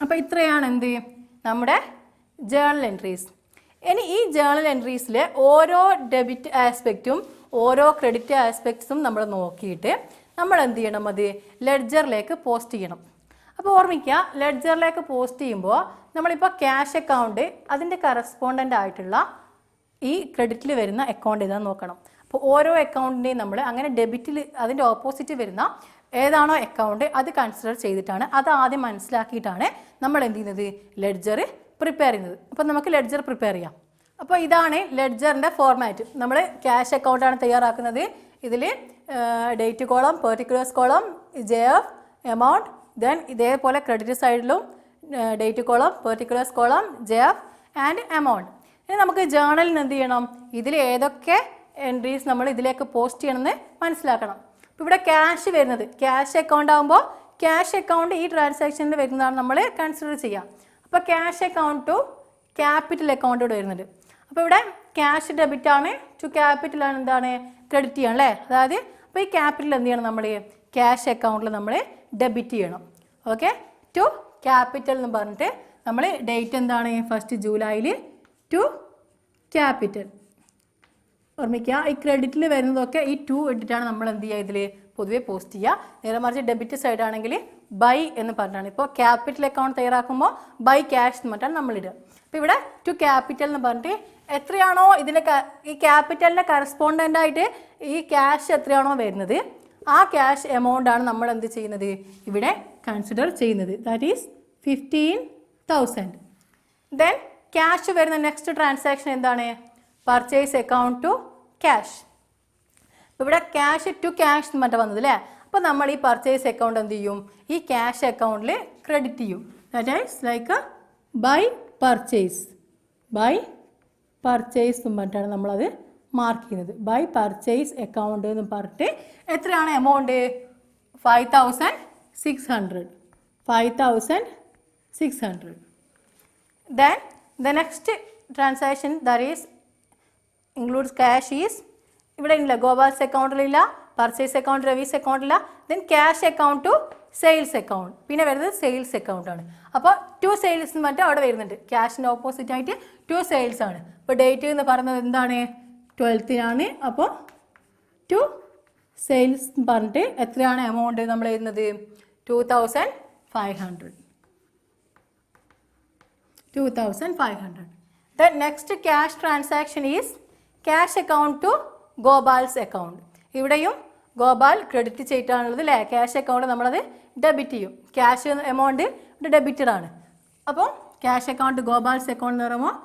അപ്പോൾ ഇത്രയാണ് എന്ത്? നമ്മുടെ ജേർണൽ എൻട്രീസ്. ഇനി ഈ ജേർണൽ എൻട്രീസിൽ ഓരോ ഡെബിറ്റ് ആസ്പെക്റ്റും ഓരോ ക്രെഡിറ്റ് ആസ്പെക്ട്സും നമ്മൾ നോക്കിയിട്ട് നമ്മൾ എന്ത് ചെയ്യണം? അത് ലെഡ്ജറിലേക്ക് പോസ്റ്റ് ചെയ്യണം. അപ്പോൾ ഓർമ്മിക്കുക, ലെഡ്ജറിലേക്ക് പോസ്റ്റ് ചെയ്യുമ്പോൾ നമ്മളിപ്പോൾ ക്യാഷ് അക്കൗണ്ട് അതിൻ്റെ കറസ്പോണ്ടൻ്റ് ആയിട്ടുള്ള ഈ ക്രെഡിറ്റിൽ വരുന്ന അക്കൗണ്ട് ഏതാണെന്ന് നോക്കണം. അപ്പോൾ ഓരോ അക്കൗണ്ടിൻ്റെയും നമ്മൾ അങ്ങനെ ഡെബിറ്റിൽ അതിൻ്റെ ഓപ്പോസിറ്റ് വരുന്ന ഏതാണോ അക്കൗണ്ട് അത് കൺസിഡർ ചെയ്തിട്ടാണ്, അത് ആദ്യം മനസ്സിലാക്കിയിട്ടാണ് നമ്മൾ എന്ത് ചെയ്യുന്നത്? ലെഡ്ജർ പ്രിപ്പയർ ചെയ്യുന്നത്. അപ്പോൾ നമുക്ക് ലെഡ്ജർ പ്രിപ്പയർ ചെയ്യാം. അപ്പോൾ ഇതാണ് ലെഡ്ജറിൻ്റെ ഫോർമാറ്റ്. നമ്മൾ ക്യാഷ് അക്കൗണ്ടാണ് തയ്യാറാക്കുന്നത്. ഇതിൽ date column, particulars column, JF, amount, then ഇതേപോലെ ക്രെഡിറ്റ് സൈഡിലും date column, particulars column, JF and amount. ഇനി നമുക്ക് ജേർണലിൽ എന്ത് ചെയ്യണം? ഇതിൽ ഏതൊക്കെ എൻട്രീസ് നമ്മൾ ഇതിലേക്ക് പോസ്റ്റ് ചെയ്യണമെന്ന് മനസ്സിലാക്കണം. അപ്പോൾ ഇവിടെ ക്യാഷ് വരുന്നത് ക്യാഷ് അക്കൗണ്ട് ആകുമ്പോൾ ക്യാഷ് അക്കൗണ്ട് ഈ ട്രാൻസാക്ഷനിൽ വരുന്നതാണ് നമ്മൾ കൺസിഡർ ചെയ്യുക. അപ്പോൾ cash account to capital account ഇവിടെ വരുന്നുണ്ട്. അപ്പോൾ ഇവിടെ ക്യാഷ് ഡെബിറ്റ് ആണ്, ടു ക്യാപിറ്റൽ ആണ് എന്താണ്? ക്രെഡിറ്റ് ചെയ്യണം അല്ലേ? അതായത് അപ്പോൾ ഈ ക്യാപിറ്റൽ എന്ത് ചെയ്യണം? നമ്മൾ ക്യാഷ് അക്കൗണ്ടിൽ നമ്മൾ ഡെബിറ്റ് ചെയ്യണം. ഓക്കെ, ടു ക്യാപിറ്റൽ എന്ന് പറഞ്ഞിട്ട് നമ്മൾ ഡേറ്റ് എന്താണ്? 1st ജൂലൈയിൽ ടു ക്യാപിറ്റൽ. ഓർമ്മിക്കുക, ഈ ക്രെഡിറ്റിൽ വരുന്നതൊക്കെ ഈ 2 ഇട്ടിട്ടാണ് നമ്മൾ എന്ത് ചെയ്യുക? ഇതിൽ പൊതുവെ പോസ്റ്റ് ചെയ്യുക. നേരെ മറിച്ച് ഡെബിറ്റ് സൈഡ് ആണെങ്കിൽ ബൈ എന്ന് പറഞ്ഞിട്ടാണ്. ഇപ്പോൾ ക്യാപിറ്റൽ അക്കൗണ്ട് തയ്യാറാക്കുമ്പോൾ ബൈ ക്യാഷ് എന്ന് പറഞ്ഞിട്ടാണ് നമ്മളിടുക. അപ്പോൾ ഇവിടെ ടു ക്യാപിറ്റൽ എന്ന് പറഞ്ഞിട്ട് എത്രയാണോ ഇതിൻ്റെ ഈ ക്യാപിറ്റലിൻ്റെ കറസ്പോണ്ടൻ്റ് ആയിട്ട് ഈ ക്യാഷ് എത്രയാണോ വരുന്നത് ആ ക്യാഷ് എമൗണ്ട് ആണ് നമ്മൾ എന്ത് ചെയ്യുന്നത്? ഇവിടെ കൺസിഡർ ചെയ്യുന്നത്. That is 15 1000. ദെൻ ക്യാഷ് വരുന്ന നെക്സ്റ്റ് ട്രാൻസാക്ഷൻ എന്താണ്? Purchase account to cash. ഇവിടെ ക്യാഷ് ടു ക്യാഷ് എന്ന് പറഞ്ഞിട്ട് വന്നത് അല്ലേ? അപ്പോൾ നമ്മൾ ഈ പർച്ചേസ് അക്കൗണ്ട് എന്ത് ചെയ്യും? ഈ ക്യാഷ് അക്കൗണ്ടിൽ ക്രെഡിറ്റ് ചെയ്യും. That is like by purchase. By purchase എന്ന് പറഞ്ഞിട്ടാണ് നമ്മളത് മാർക്ക് ചെയ്യുന്നത്. ബൈ പർച്ചേസ് അക്കൗണ്ട് എന്ന് പറഞ്ഞിട്ട് എത്രയാണ് amount? 5600. 5600. Then the next transaction that is includes cash is ഇവിടെ ഇല്ല, ഗോപാൽസ് അക്കൗണ്ടിലില്ല, പർച്ചേസ് അക്കൗണ്ട് രവീസ് അക്കൗണ്ടില്ല. Then cash account to sales account. പിന്നെ വരുന്നത് സെയിൽസ് അക്കൗണ്ട് ആണ്. അപ്പോൾ ടു സെയിൽസ് എന്ന് പറഞ്ഞിട്ട് അവിടെ വരുന്നുണ്ട്. ക്യാഷിൻ്റെ ഓപ്പോസിറ്റ് ആയിട്ട് ടു സെയിൽസ് ആണ്. അപ്പോൾ ഡേറ്റ് എന്ന് പറയുന്നത് എന്താണ്? 12th. അപ്പോൾ ടു സെയിൽസ് എന്ന് പറഞ്ഞിട്ട് എത്രയാണ് എമൗണ്ട് നമ്മൾ എഴുതുന്നത്? 2500. 2500. The next cash transaction is cash account to Gopal's account. ഇവിടെയും ഗോപാൽ ക്രെഡിറ്റ് ചെയ്തിട്ടാണുള്ളത് അല്ലേ? ക്യാഷ് അക്കൗണ്ട് നമ്മളത് ഡെബിറ്റ് ചെയ്യും. ക്യാഷ് എമൗണ്ട് ഇവിടെ ഡെബിറ്റഡ് ആണ്. അപ്പോൾ ക്യാഷ് അക്കൗണ്ട് ഗോപാൽസ് അക്കൗണ്ട് എന്ന് പറയുമ്പോൾ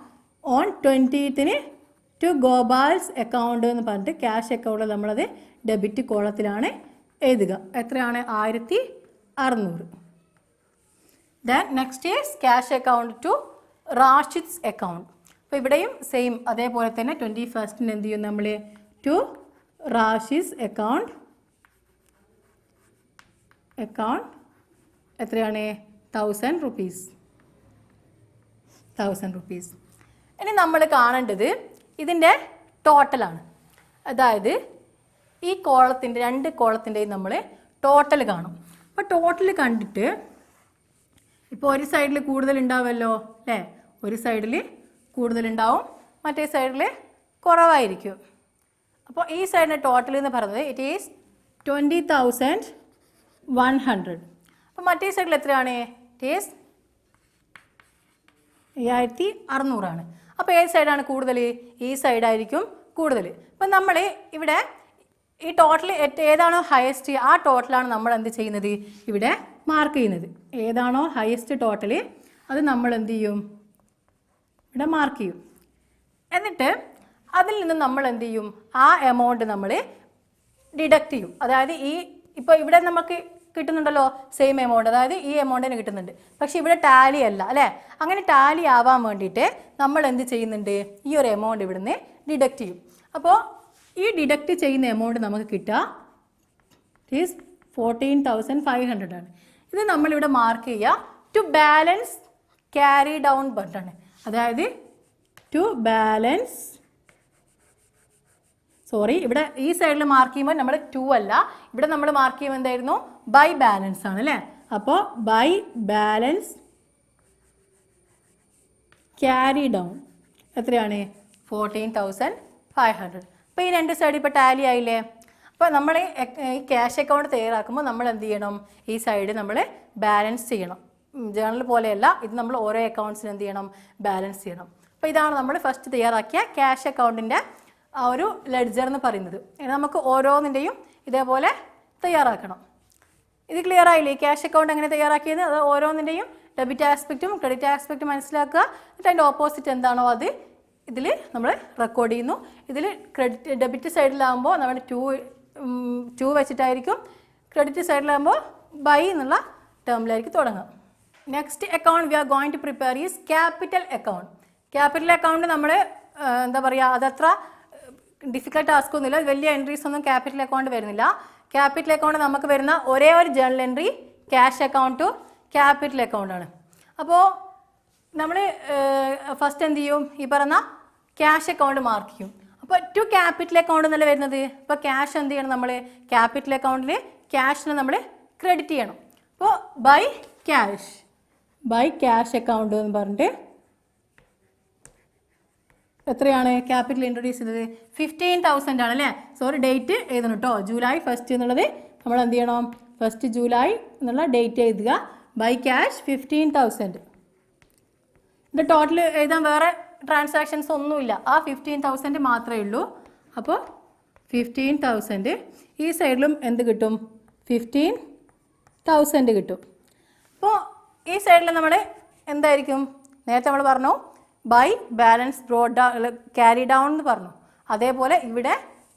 on 20th to Gopal's account എന്ന് പറഞ്ഞിട്ട് ക്യാഷ് അക്കൗണ്ട് നമ്മളത് ഡെബിറ്റ് കോളത്തിലാണ് എഴുതുക. എത്രയാണ്? 1600. Then next is cash account to Rashid's account. അപ്പോൾ ഇവിടെയും സെയിം അതേപോലെ തന്നെ 21st എന്ത് ചെയ്യും നമ്മൾ? ടു റാഷിദ്സ് അക്കൗണ്ട് എത്രയാണ്? 1000 rupees. 1000 rupees. ഇനി നമ്മൾ കാണേണ്ടത് ഇതിൻ്റെ ടോട്ടലാണ്. അതായത് ഈ കോളത്തിൻ്റെ രണ്ട് കോളത്തിൻ്റെയും നമ്മൾ ടോട്ടൽ കാണും. അപ്പോൾ ടോട്ടൽ കണ്ടിട്ട് ഇപ്പോൾ ഒരു സൈഡിൽ കൂടുതൽ ഉണ്ടാവുമല്ലോ അല്ലേ? ഒരു സൈഡിൽ കൂടുതലുണ്ടാവും, മറ്റേ സൈഡിൽ കുറവായിരിക്കും. അപ്പോൾ ഈ സൈഡിൻ്റെ ടോട്ടൽ എന്ന് പറയുന്നത് ഇറ്റ് ഈസ് 20,100. അപ്പോൾ മറ്റേ സൈഡിൽ എത്രയാണ്? It is 5600. അപ്പോൾ ഏത് സൈഡാണ് കൂടുതൽ? ഈ സൈഡായിരിക്കും കൂടുതൽ. അപ്പം നമ്മൾ ഇവിടെ ഈ ടോട്ടൽ ഏതാണോ ഹയസ്റ്റ് ആ ടോട്ടലാണ് നമ്മൾ എന്ത് ചെയ്യുന്നത്? ഇവിടെ മാർക്ക് ചെയ്യുന്നത്. ഏതാണോ ഹയസ്റ്റ് ടോട്ടൽ അത് നമ്മൾ എന്ത് ചെയ്യും? ഇവിടെ മാർക്ക് ചെയ്യും. എന്നിട്ട് അതിൽ നിന്ന് നമ്മൾ എന്ത് ചെയ്യും? ആ എമൗണ്ട് നമ്മൾ ഡിഡക്റ്റ് ചെയ്യും. അതായത് ഇപ്പോൾ ഇവിടെ നമുക്ക് കിട്ടുന്നുണ്ടല്ലോ സെയിം എമൗണ്ട്, അതായത് ഈ എമൗണ്ടിന് കിട്ടുന്നുണ്ട്. പക്ഷേ ഇവിടെ ടാലി അല്ല അല്ലേ? അങ്ങനെ ടാലി ആവാൻ വേണ്ടിയിട്ട് നമ്മൾ എന്ത് ചെയ്യുന്നുണ്ട്? ഈ ഒരു എമൗണ്ട് ഇവിടുന്ന് ഡിഡക്റ്റ് ചെയ്യും. അപ്പോൾ ഈ ഡിഡക്റ്റ് ചെയ്യുന്ന എമൗണ്ട് നമുക്ക് കിട്ടുക ഈസ് 14,500 ആണ്. ഇത് നമ്മളിവിടെ മാർക്ക് ചെയ്യുക to balance carry down button. അതായത് ടു ബാലൻസ് ഇവിടെ ഈ സൈഡിൽ മാർക്ക് ചെയ്യുമ്പോൾ നമ്മൾ 2 അല്ല, ഇവിടെ നമ്മൾ മാർക്ക് ചെയ്യുമ്പോൾ എന്തായിരുന്നു? ബൈ ബാലൻസ് ആണ് അല്ലേ? അപ്പോൾ ബൈ ബാലൻസ് ക്യാരി ഡൗൺ എത്രയാണ്? 14,500. അപ്പോൾ ഈ രണ്ട് സൈഡ് ഇപ്പോൾ ടാലി ആയില്ലേ? അപ്പോൾ നമ്മൾ ഈ ക്യാഷ് അക്കൗണ്ട് തയ്യാറാക്കുമ്പോൾ നമ്മൾ എന്ത് ചെയ്യണം? ഈ സൈഡ് നമ്മൾ ബാലൻസ് ചെയ്യണം. ജേണൽ പോലെയല്ല, ഇത് നമ്മൾ ഓരോ അക്കൗണ്ട്സിന് എന്ത് ചെയ്യണം? ബാലൻസ് ചെയ്യണം. അപ്പോൾ ഇതാണ് നമ്മൾ ഫസ്റ്റ് തയ്യാറാക്കിയ ക്യാഷ് അക്കൗണ്ടിൻ്റെ ആ ഒരു ലെഡ്ജർ എന്ന് പറയുന്നത്. നമുക്ക് ഓരോന്നിൻ്റെയും ഇതേപോലെ തയ്യാറാക്കണം. ഇത് ക്ലിയർ ആയില്ലേ? ക്യാഷ് അക്കൗണ്ട് എങ്ങനെ തയ്യാറാക്കിയത്? അത് ഓരോന്നിൻ്റെയും ഡെബിറ്റ് ആസ്പെക്റ്റും ക്രെഡിറ്റ് ആസ്പെക്റ്റും മനസ്സിലാക്കുക. എന്നിട്ട് അതിൻ്റെ ഓപ്പോസിറ്റ് എന്താണോ അത് ഇതിൽ നമ്മൾ റെക്കോർഡ് ചെയ്യുന്നു. ഇതിൽ ഡെബിറ്റ് സൈഡിലാകുമ്പോൾ നമ്മൾ 2 വെച്ചിട്ടായിരിക്കും, ക്രെഡിറ്റ് സൈഡിലാകുമ്പോൾ ബൈ എന്നുള്ള ടേമിലായിരിക്കും തുടങ്ങുക. Next account we are going to prepare is capital account. Capital account നമ്മൾ എന്താ പറയുക, അതത്ര ഡിഫിക്കൽട്ട് ടാസ്ക് ഒന്നുമില്ല. വലിയ എൻട്രീസ് ഒന്നും ക്യാപിറ്റൽ അക്കൗണ്ട് വരുന്നില്ല. ക്യാപിറ്റൽ അക്കൗണ്ട് നമുക്ക് വരുന്ന ഒരേ ഒരു journal entry cash account to capital അക്കൗണ്ടാണ്. അപ്പോൾ നമ്മൾ ഫസ്റ്റ് എന്ത് ചെയ്യും? ഈ പറഞ്ഞ ക്യാഷ് അക്കൗണ്ട് മാർക്ക് ചെയ്യും. അപ്പോൾ ടു ക്യാപിറ്റൽ അക്കൗണ്ട് എന്നല്ല വരുന്നത്. അപ്പോൾ ക്യാഷ് എന്ത് ചെയ്യണം? നമ്മൾ ക്യാപിറ്റൽ അക്കൗണ്ടിൽ ക്യാഷിനെ നമ്മൾ ക്രെഡിറ്റ് ചെയ്യണം. അപ്പോൾ ബൈ ക്യാഷ് അക്കൗണ്ട് എന്ന് പറഞ്ഞിട്ട് എത്രയാണ് ക്യാപിറ്റൽ ഇൻട്രൊഡ്യൂസ് ചെയ്തത്? 15,000 ആണ് അല്ലേ? സോറി, ഡേറ്റ് എഴുതണം കേട്ടോ. July 1st എന്നുള്ളത് നമ്മൾ എന്ത് ചെയ്യണം? 1st July എന്നുള്ള ഡേറ്റ് എഴുതുക. By cash 15,000. ഇത് ടോട്ടൽ എഴുതാൻ വേറെ ട്രാൻസാക്ഷൻസ് ഒന്നുമില്ല, ആ 15,000 മാത്രമേ ഉള്ളൂ. അപ്പോൾ 15,000 ഈ സൈഡിലും എന്ത് കിട്ടും? 15,000 കിട്ടും. അപ്പോൾ ഈ സൈഡിൽ നമ്മൾ എന്തായിരിക്കും? നേരത്തെ നമ്മൾ പറഞ്ഞു by balance brought carry down എന്ന് പറഞ്ഞു. അതേപോലെ ഇവിടെ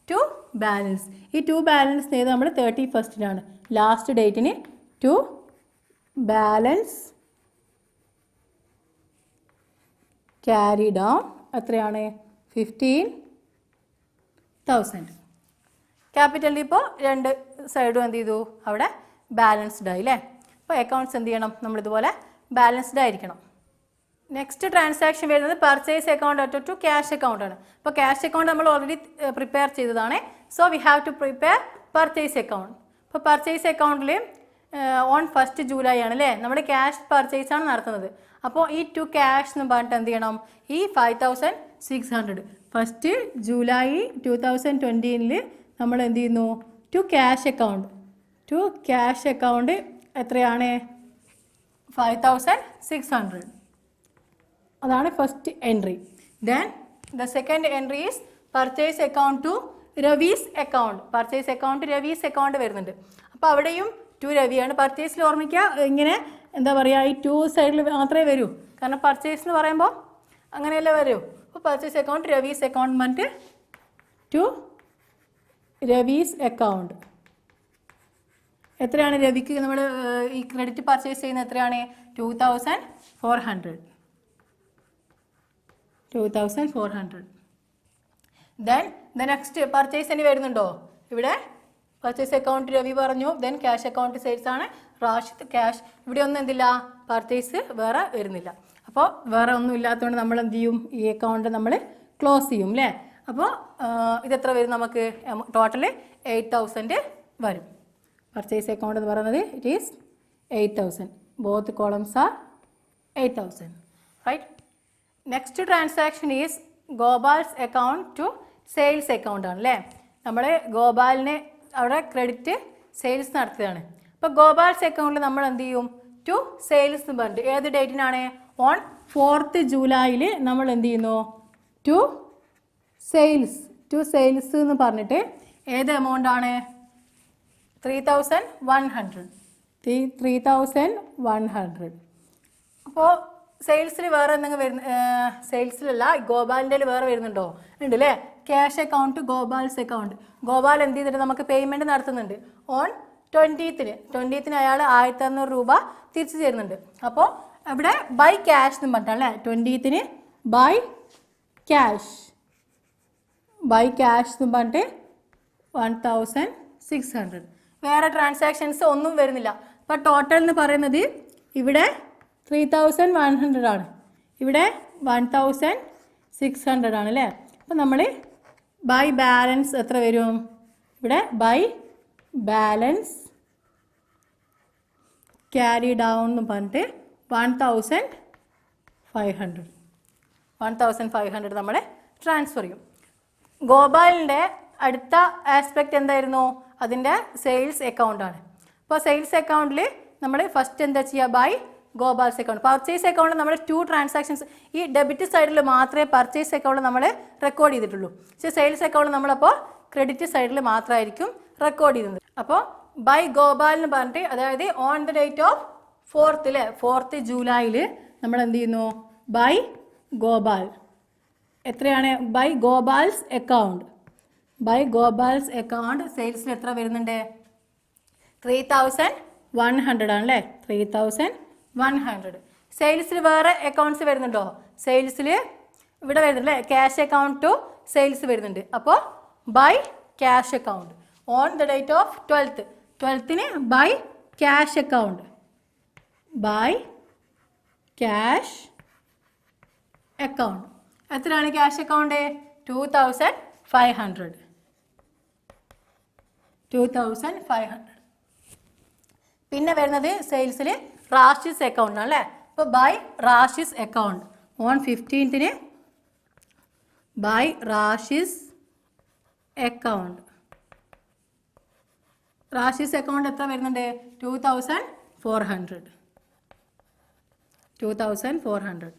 ടു ബാലൻസ്. ഈ ടു ബാലൻസ് ചെയ്ത് നമ്മൾ 31st ലാസ്റ്റ് ഡേറ്റിന് ടു ബാലൻസ് ക്യാരി ഡൗൺ എത്രയാണ്? 15,000. ക്യാപിറ്റലിൽ ഇപ്പോൾ രണ്ട് സൈഡും എന്ത് ചെയ്തു? അവിടെ ബാലൻസ്ഡ് ആയി അല്ലേ? അപ്പോൾ അക്കൗണ്ട്സ് എന്ത് ചെയ്യണം? നമ്മളിതുപോലെ ബാലൻസ്ഡ് ആയിരിക്കണം. നെക്സ്റ്റ് ട്രാൻസാക്ഷൻ വരുന്നത് purchase account to cash account ആണ്. അപ്പോൾ ക്യാഷ് അക്കൗണ്ട് നമ്മൾ ഓൾറെഡി പ്രിപ്പയർ ചെയ്തതാണ്. So we have to prepare purchase account. അപ്പോൾ പർച്ചേസ് അക്കൗണ്ടിൽ ഓൺ 1st ജൂലൈ ആണ് അല്ലേ? നമ്മൾ ക്യാഷ് പർച്ചേസ് ആണ് നടത്തുന്നത്. അപ്പോൾ ഈ ടു ക്യാഷ് എന്ന് പറഞ്ഞിട്ട് എന്ത് ചെയ്യണം? ഈ 5,600 1st ജൂലൈ 2020 നമ്മൾ എന്ത് ചെയ്യുന്നു? ടു ക്യാഷ് അക്കൗണ്ട് എത്രയാണ്? 5,600. അതാണ് first entry. Then the second entry is purchase account to Ravi's account. Purchase account Ravi's account വരുന്നുണ്ട്. അപ്പോൾ അവിടെയും ടു രവിയാണ്. പർച്ചേസിൽ ഓർമ്മിക്കുക, ഇങ്ങനെ എന്താ പറയുക, ഈ ടു സൈഡിൽ മാത്രമേ വരൂ. കാരണം പർച്ചേസ് എന്ന് പറയുമ്പോൾ അങ്ങനെയല്ലേ വരൂ. അപ്പോൾ പർച്ചേസ് അക്കൗണ്ട് രവീസ് അക്കൗണ്ട് പറഞ്ഞിട്ട് ടു രവീസ് അക്കൗണ്ട്. എത്രയാണ് രവിക്ക് നമ്മൾ ഈ ക്രെഡിറ്റ് പർച്ചേസ് ചെയ്യുന്നത്? എത്രയാണ്? 2,400. 2,400. ദെൻ ദ നെക്സ്റ്റ് പർച്ചേസ് ഇനി വരുന്നുണ്ടോ? ഇവിടെ പർച്ചേസ് അക്കൗണ്ട് രവി പറഞ്ഞു. ദെൻ ക്യാഷ് അക്കൗണ്ട് സെയിൽസ് ആണ് റാഷിദ് ക്യാഷ്. ഇവിടെ ഒന്നും എന്തില്ല? പർച്ചേസ് വേറെ വരുന്നില്ല. അപ്പോൾ വേറെ ഒന്നും ഇല്ലാത്തതുകൊണ്ട് നമ്മൾ എന്ത് ചെയ്യും? ഈ അക്കൗണ്ട് നമ്മൾ ക്ലോസ് ചെയ്യും അല്ലേ? അപ്പോൾ ഇതെത്ര വരും നമുക്ക്? ടോട്ടൽ 8,000 വരും. പർച്ചേസ് അക്കൗണ്ട് എന്ന് പറയുന്നത് it is 8,000. Both columns are 8,000. Right. Next transaction is Gopal's account to sales account ആണ് അല്ലേ? നമ്മൾ ഗോപാലിനെ അവിടെ ക്രെഡിറ്റ് സെയിൽസ് നടത്തുകയാണ്. അപ്പോൾ ഗോപാൽസ് അക്കൗണ്ടിൽ നമ്മൾ എന്ത് ചെയ്യും? ടു സെയിൽസ് എന്ന് പറഞ്ഞിട്ട് ഏത് ഡേറ്റിനാണ്? ഓൺ 4th ജൂലൈയിൽ നമ്മൾ എന്ത് ചെയ്യുന്നു? ടു സെയിൽസ് എന്ന് പറഞ്ഞിട്ട് ഏത് എമൗണ്ട് ആണ്? 3,100. 3,100. അപ്പോൾ സെയിൽസിൽ വേറെ എന്തെങ്കിലും വരുന്ന സെയിൽസിലല്ല, ഗോപാലിൻ്റെ വേറെ വരുന്നുണ്ടോ? ഉണ്ട് അല്ലേ? Cash account Gopal's account. Gopal എന്ത് ചെയ്തിട്ട് നമുക്ക് പേയ്മെൻറ്റ് നടത്തുന്നുണ്ട്. ഓൺ 20th അയാൾ 1,600 രൂപ തിരിച്ചു തരുന്നുണ്ട്. അപ്പോൾ ഇവിടെ ബൈ ക്യാഷ് എന്ന് പറഞ്ഞിട്ടല്ലേ? 20th ബൈ ക്യാഷ് എന്ന് പറഞ്ഞിട്ട് 1,600. വേറെ ട്രാൻസാക്ഷൻസ് ഒന്നും വരുന്നില്ല. അപ്പോൾ ടോട്ടൽ എന്ന് പറയുന്നത് ഇവിടെ 3,100 ആണ്, ഇവിടെ 1,600 ആണ് അല്ലേ? അപ്പോൾ നമ്മൾ ബൈ ബാലൻസ് എത്ര വരും? ഇവിടെ ബൈ ബാലൻസ് ക്യാരി ഡൗൺ എന്ന് പറഞ്ഞിട്ട് 1,500 നമ്മൾ ട്രാൻസ്ഫർ ചെയ്യും. ഗോപാലിൻ്റെ അടുത്ത ആസ്പെക്റ്റ് എന്തായിരുന്നു? അതിൻ്റെ സെയിൽസ് അക്കൗണ്ടാണ്. അപ്പോൾ സെയിൽസ് അക്കൗണ്ടിൽ നമ്മൾ ഫസ്റ്റ് എന്താ ചെയ്യുക? By Gopal's account. Purchase account നമ്മൾ 2 ട്രാൻസാക്ഷൻസ് ഈ ഡെബിറ്റ് സൈഡിൽ മാത്രമേ പർച്ചേസ് അക്കൗണ്ട് നമ്മൾ റെക്കോർഡ് ചെയ്തിട്ടുള്ളൂ. പക്ഷേ സെയിൽസ് അക്കൗണ്ട് നമ്മളപ്പോൾ ക്രെഡിറ്റ് സൈഡിൽ മാത്രമായിരിക്കും റെക്കോർഡ് ചെയ്യുന്നത്. അപ്പോൾ ബൈ ഗോപാൽ എന്ന് പറഞ്ഞിട്ട്, അതായത് on the date of 4th അല്ലേ? 4th ജൂലൈയിൽ നമ്മൾ എന്ത് ചെയ്യുന്നു? ബൈ ഗോപാൽ എത്രയാണ്? ബൈ ഗോപാൽസ് അക്കൗണ്ട് സെയിൽസിൽ എത്ര വരുന്നുണ്ട്? 3,100 ആണല്ലേ? 3,100. സെയിൽസിൽ വേറെ അക്കൗണ്ട്സ് വരുന്നുണ്ടോ? സെയിൽസിൽ ഇവിടെ വരുന്നുണ്ട് അല്ലേ? ക്യാഷ് അക്കൗണ്ട് ടു സെയിൽസ് വരുന്നുണ്ട്. അപ്പോൾ by cash account on the date of 12th by cash account. എത്രയാണ് ക്യാഷ് അക്കൗണ്ട്? 2,500. പിന്നെ വരുന്നത് സെയിൽസിൽ റാഷിസ് അക്കൗണ്ട് ആണ് അല്ലേ? അപ്പോൾ by Rashid's account on 15th by Rashid's account. Rashid's account എത്ര വരുന്നുണ്ട്? 2,400.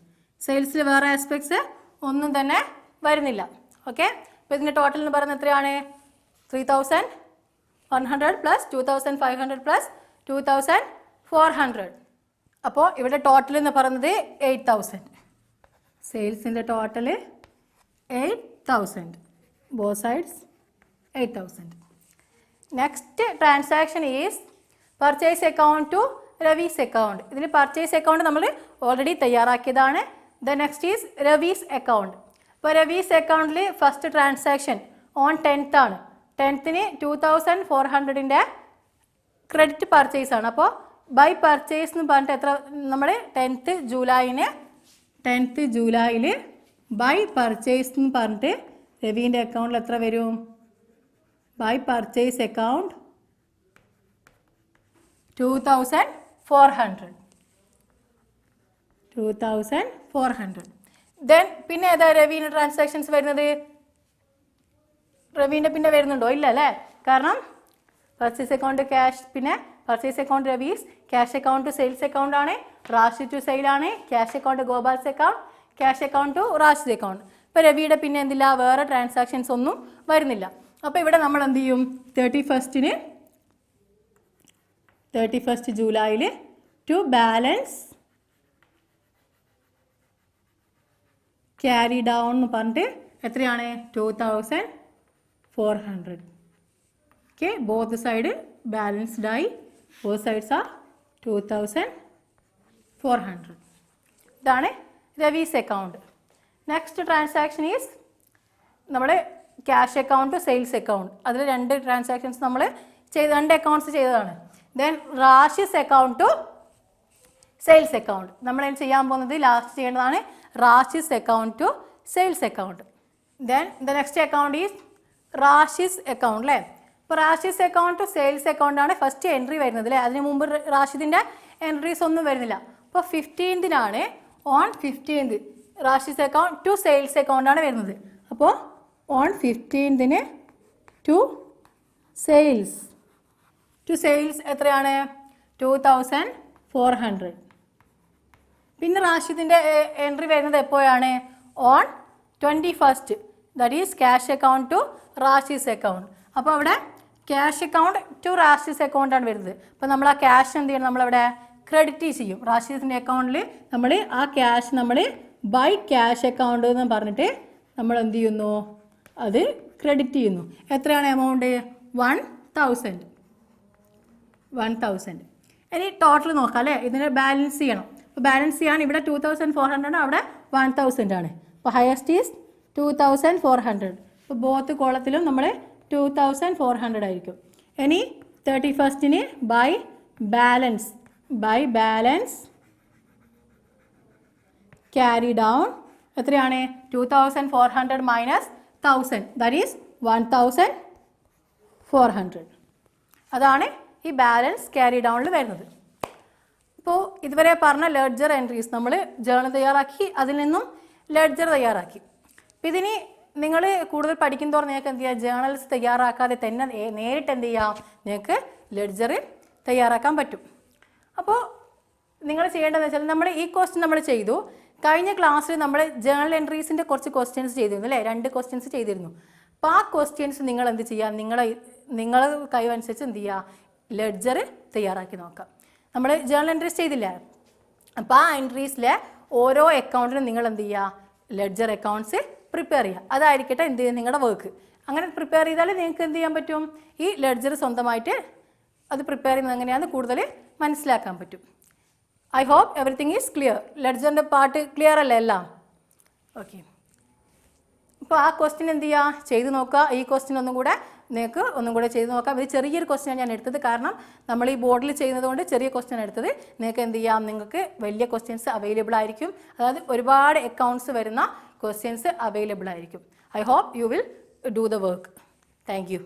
സെയിൽസിൽ വേറെ ആസ്പെക്ട്സ് ഒന്നും തന്നെ വരുന്നില്ല. ഓക്കെ. അപ്പോൾ ഇതിൻ്റെ ടോട്ടൽ എന്ന് പറയുന്നത് എത്രയാണ്? 3,100 പ്ലസ് 2,500 പ്ലസ് 2,400. അപ്പോൾ ഇവിടെ ടോട്ടൽ എന്ന് പറയുന്നത് 8,000. സെയിൽസിൻ്റെ total 8,000. Both sides 8,000. Next transaction is purchase account to Ravi's account. ഇതിൽ പർച്ചേസ് അക്കൗണ്ട് നമ്മൾ ഓൾറെഡി തയ്യാറാക്കിയതാണ്. The next is Ravi's account. ഇപ്പോൾ രവീസ് അക്കൗണ്ടിൽ ഫസ്റ്റ് ട്രാൻസാക്ഷൻ ഓൺ 10th ആണ്. 10th 2,400ൻ്റെ ക്രെഡിറ്റ് പർച്ചേസ് ആണ്. അപ്പോൾ ബൈ പർച്ചേസ് എന്ന് പറഞ്ഞിട്ട് എത്ര നമ്മൾ 10th ജൂലൈയിൽ ബൈ പർച്ചേസ് എന്ന് പറഞ്ഞിട്ട് രവീൻ്റെ അക്കൗണ്ടിൽ എത്ര വരും? By purchase account 2,400. 2,400. ദെൻ പിന്നെ ഏതാ രവീൻ്റെ ട്രാൻസാക്ഷൻസ് വരുന്നത്? രവീൻ്റെ പിന്നെ വരുന്നുണ്ടോ? ഇല്ല അല്ലേ. കാരണം പർച്ചേസ് അക്കൗണ്ട് ക്യാഷ്, പിന്നെ purchase account Ravi's, cash account to sales account ആണ്, റാഷി ടു സെയിൽ ആണ്, cash account Gopal's account, cash account to Rashid account. ഇപ്പോൾ രവിയുടെ പിന്നെ എന്തില്ല, വേറെ ട്രാൻസാക്ഷൻസ് ഒന്നും വരുന്നില്ല. അപ്പോൾ ഇവിടെ നമ്മൾ എന്ത് ചെയ്യും? 31st ജൂലൈയിൽ ടു ബാലൻസ് ക്യാരി ഡൗൺ എന്ന് പറഞ്ഞിട്ട് എത്രയാണ്? 2,400. ഓക്കെ, ബോത്ത് സൈഡ് ബാലൻസ്ഡ് ആയി. Both sides are 2,400. ഇതാണ് Ravi's account. Next transaction is നമ്മുടെ cash account to sales account. അതിൽ 2 ട്രാൻസാക്ഷൻസ് നമ്മൾ 2 അക്കൗണ്ട്സ് ചെയ്തതാണ്. Then Rashid's account to sales account. നമ്മൾ ചെയ്യാൻ പോകുന്നത് ലാസ്റ്റ് ചെയ്യേണ്ടതാണ് Rashid's account to sales account. Then the next account is Rashid's account അല്ലേ. ഇപ്പോൾ Rashid's account to sales account ആണ് ഫസ്റ്റ് എൻട്രി വരുന്നത് അല്ലേ. അതിന് മുമ്പ് റാഷിദിൻ്റെ എൻട്രീസ് ഒന്നും വരുന്നില്ല. അപ്പോൾ 15th on 15th Rashid's account to sales account ആണ് വരുന്നത്. അപ്പോൾ ഓൺ 15th ടു സെയിൽസ് എത്രയാണ്? 2,400. പിന്നെ റാഷിദിൻ്റെ എൻട്രി വരുന്നത് എപ്പോഴാണ്? On 21st. That is cash account to Rashid's account. അപ്പോൾ അവിടെ cash account to Rashid's account ആണ് വരുന്നത്. അപ്പോൾ നമ്മൾ ആ ക്യാഷ് എന്ത് ചെയ്യണം? നമ്മളവിടെ ക്രെഡിറ്റ് ചെയ്യും. റാഷിദിൻ്റെ അക്കൗണ്ടിൽ നമ്മൾ ആ ക്യാഷ് നമ്മൾ ബൈ ക്യാഷ് അക്കൗണ്ട് എന്ന് പറഞ്ഞിട്ട് നമ്മൾ എന്ത് ചെയ്യുന്നു? അത് ക്രെഡിറ്റ് ചെയ്യുന്നു. എത്രയാണ് എമൗണ്ട്? 1,000. ഇനി ടോട്ടൽ നോക്കാം അല്ലേ. ഇതിനെ ബാലൻസ് ചെയ്യണം. അപ്പോൾ ബാലൻസ് ചെയ്യാൻ ഇവിടെ 2,400 അവിടെ 1,000 ആണ്. അപ്പോൾ ഹയസ്റ്റ് ഈസ് 2,400. അപ്പോൾ ബോത്ത് കോളത്തിലും നമ്മൾ 2,400 ആയിരിക്കും. ഇനി 31st by balance carry down എത്രയാണ്? 2,400 മൈനസ് 1,000 ദാറ്റ് ഈസ് 1,400. അതാണ് ഈ ബാലൻസ് ക്യാരി ഡൗണിൽ വരുന്നത്. ഇപ്പോൾ ഇതുവരെ പറഞ്ഞ ലെഡ്ജർ എൻട്രീസ് നമ്മൾ ജേണൽ തയ്യാറാക്കി, അതിൽ നിന്നും ലെഡ്ജർ തയ്യാറാക്കി. അപ്പോൾ ഇതിന് നിങ്ങൾ കൂടുതൽ പഠിക്കുന്നതോറും നിങ്ങൾക്ക് എന്ത് ചെയ്യുക? ജേണൽസ് തയ്യാറാക്കാതെ തന്നെ നേരിട്ട് എന്ത് ചെയ്യാം? നിങ്ങൾക്ക് ലെഡ്ജർ തയ്യാറാക്കാൻ പറ്റും. അപ്പോൾ നിങ്ങൾ ചെയ്യേണ്ടതെന്ന് വെച്ചാൽ നമ്മൾ ഈ ക്വസ്റ്റ്യൻ നമ്മൾ ചെയ്തു. കഴിഞ്ഞ ക്ലാസ്സിൽ നമ്മൾ ജേണൽ എൻട്രീസിൻ്റെ കുറച്ച് ക്വസ്റ്റ്യൻസ് ചെയ്തിരുന്നു അല്ലേ. 2 ക്വസ്റ്റ്യൻസ് ചെയ്തിരുന്നു. അപ്പോൾ ആ ക്വസ്റ്റ്യൻസ് നിങ്ങൾ എന്ത് ചെയ്യുക? നിങ്ങൾ കഴിവനുസരിച്ച് എന്ത് ചെയ്യുക? ലെഡ്ജർ തയ്യാറാക്കി നോക്കാം. നമ്മൾ ജേണൽ എൻട്രീസ് ചെയ്തില്ല. അപ്പോൾ ആ എൻട്രീസിലെ ഓരോ അക്കൗണ്ടിനും നിങ്ങൾ എന്ത് ചെയ്യുക? ലെഡ്ജർ അക്കൗണ്ട്സ് പ്രിപ്പയർ ചെയ്യുക. അതായിരിക്കട്ടെ എന്ത് ചെയ്യുക? നിങ്ങളുടെ വർക്ക്. അങ്ങനെ പ്രിപ്പയർ ചെയ്താൽ നിങ്ങൾക്ക് എന്ത് ചെയ്യാൻ പറ്റും? ഈ ലെഡ്ജർ സ്വന്തമായിട്ട് അത് പ്രിപ്പയർ ചെയ്യുന്നത് എങ്ങനെയാണെന്ന് കൂടുതൽ മനസ്സിലാക്കാൻ പറ്റും. I hope everything is clear. ലെഡ്ജറിൻ്റെ പാർട്ട് ക്ലിയർ അല്ലേ എല്ലാം? ഓക്കെ. ഇപ്പോൾ ആ ക്വസ്റ്റ്യൻ എന്ത് ചെയ്യുക? ചെയ്ത് നോക്കുക. ഈ ക്വസ്റ്റ്യൻ ഒന്നും കൂടെ ചെയ്ത് നോക്കാം. ഇത് ചെറിയൊരു ക്വസ്റ്റ്യനാണ് ഞാൻ എടുത്തത്. കാരണം നമ്മൾ ഈ ബോർഡിൽ ചെയ്യുന്നത് കൊണ്ട് ചെറിയ ക്വസ്റ്റ്യൻ എടുത്തത്. നിങ്ങൾക്ക് എന്ത് ചെയ്യാം? നിങ്ങൾക്ക് വലിയ ക്വസ്റ്റ്യൻസ് അവൈലബിൾ ആയിരിക്കും. അതായത് ഒരുപാട് അക്കൗണ്ട്സ് വരുന്ന ക്വസ്റ്റ്യൻസ് അവൈലബിൾ ആയിരിക്കും. I hope you will do the work. Thank U.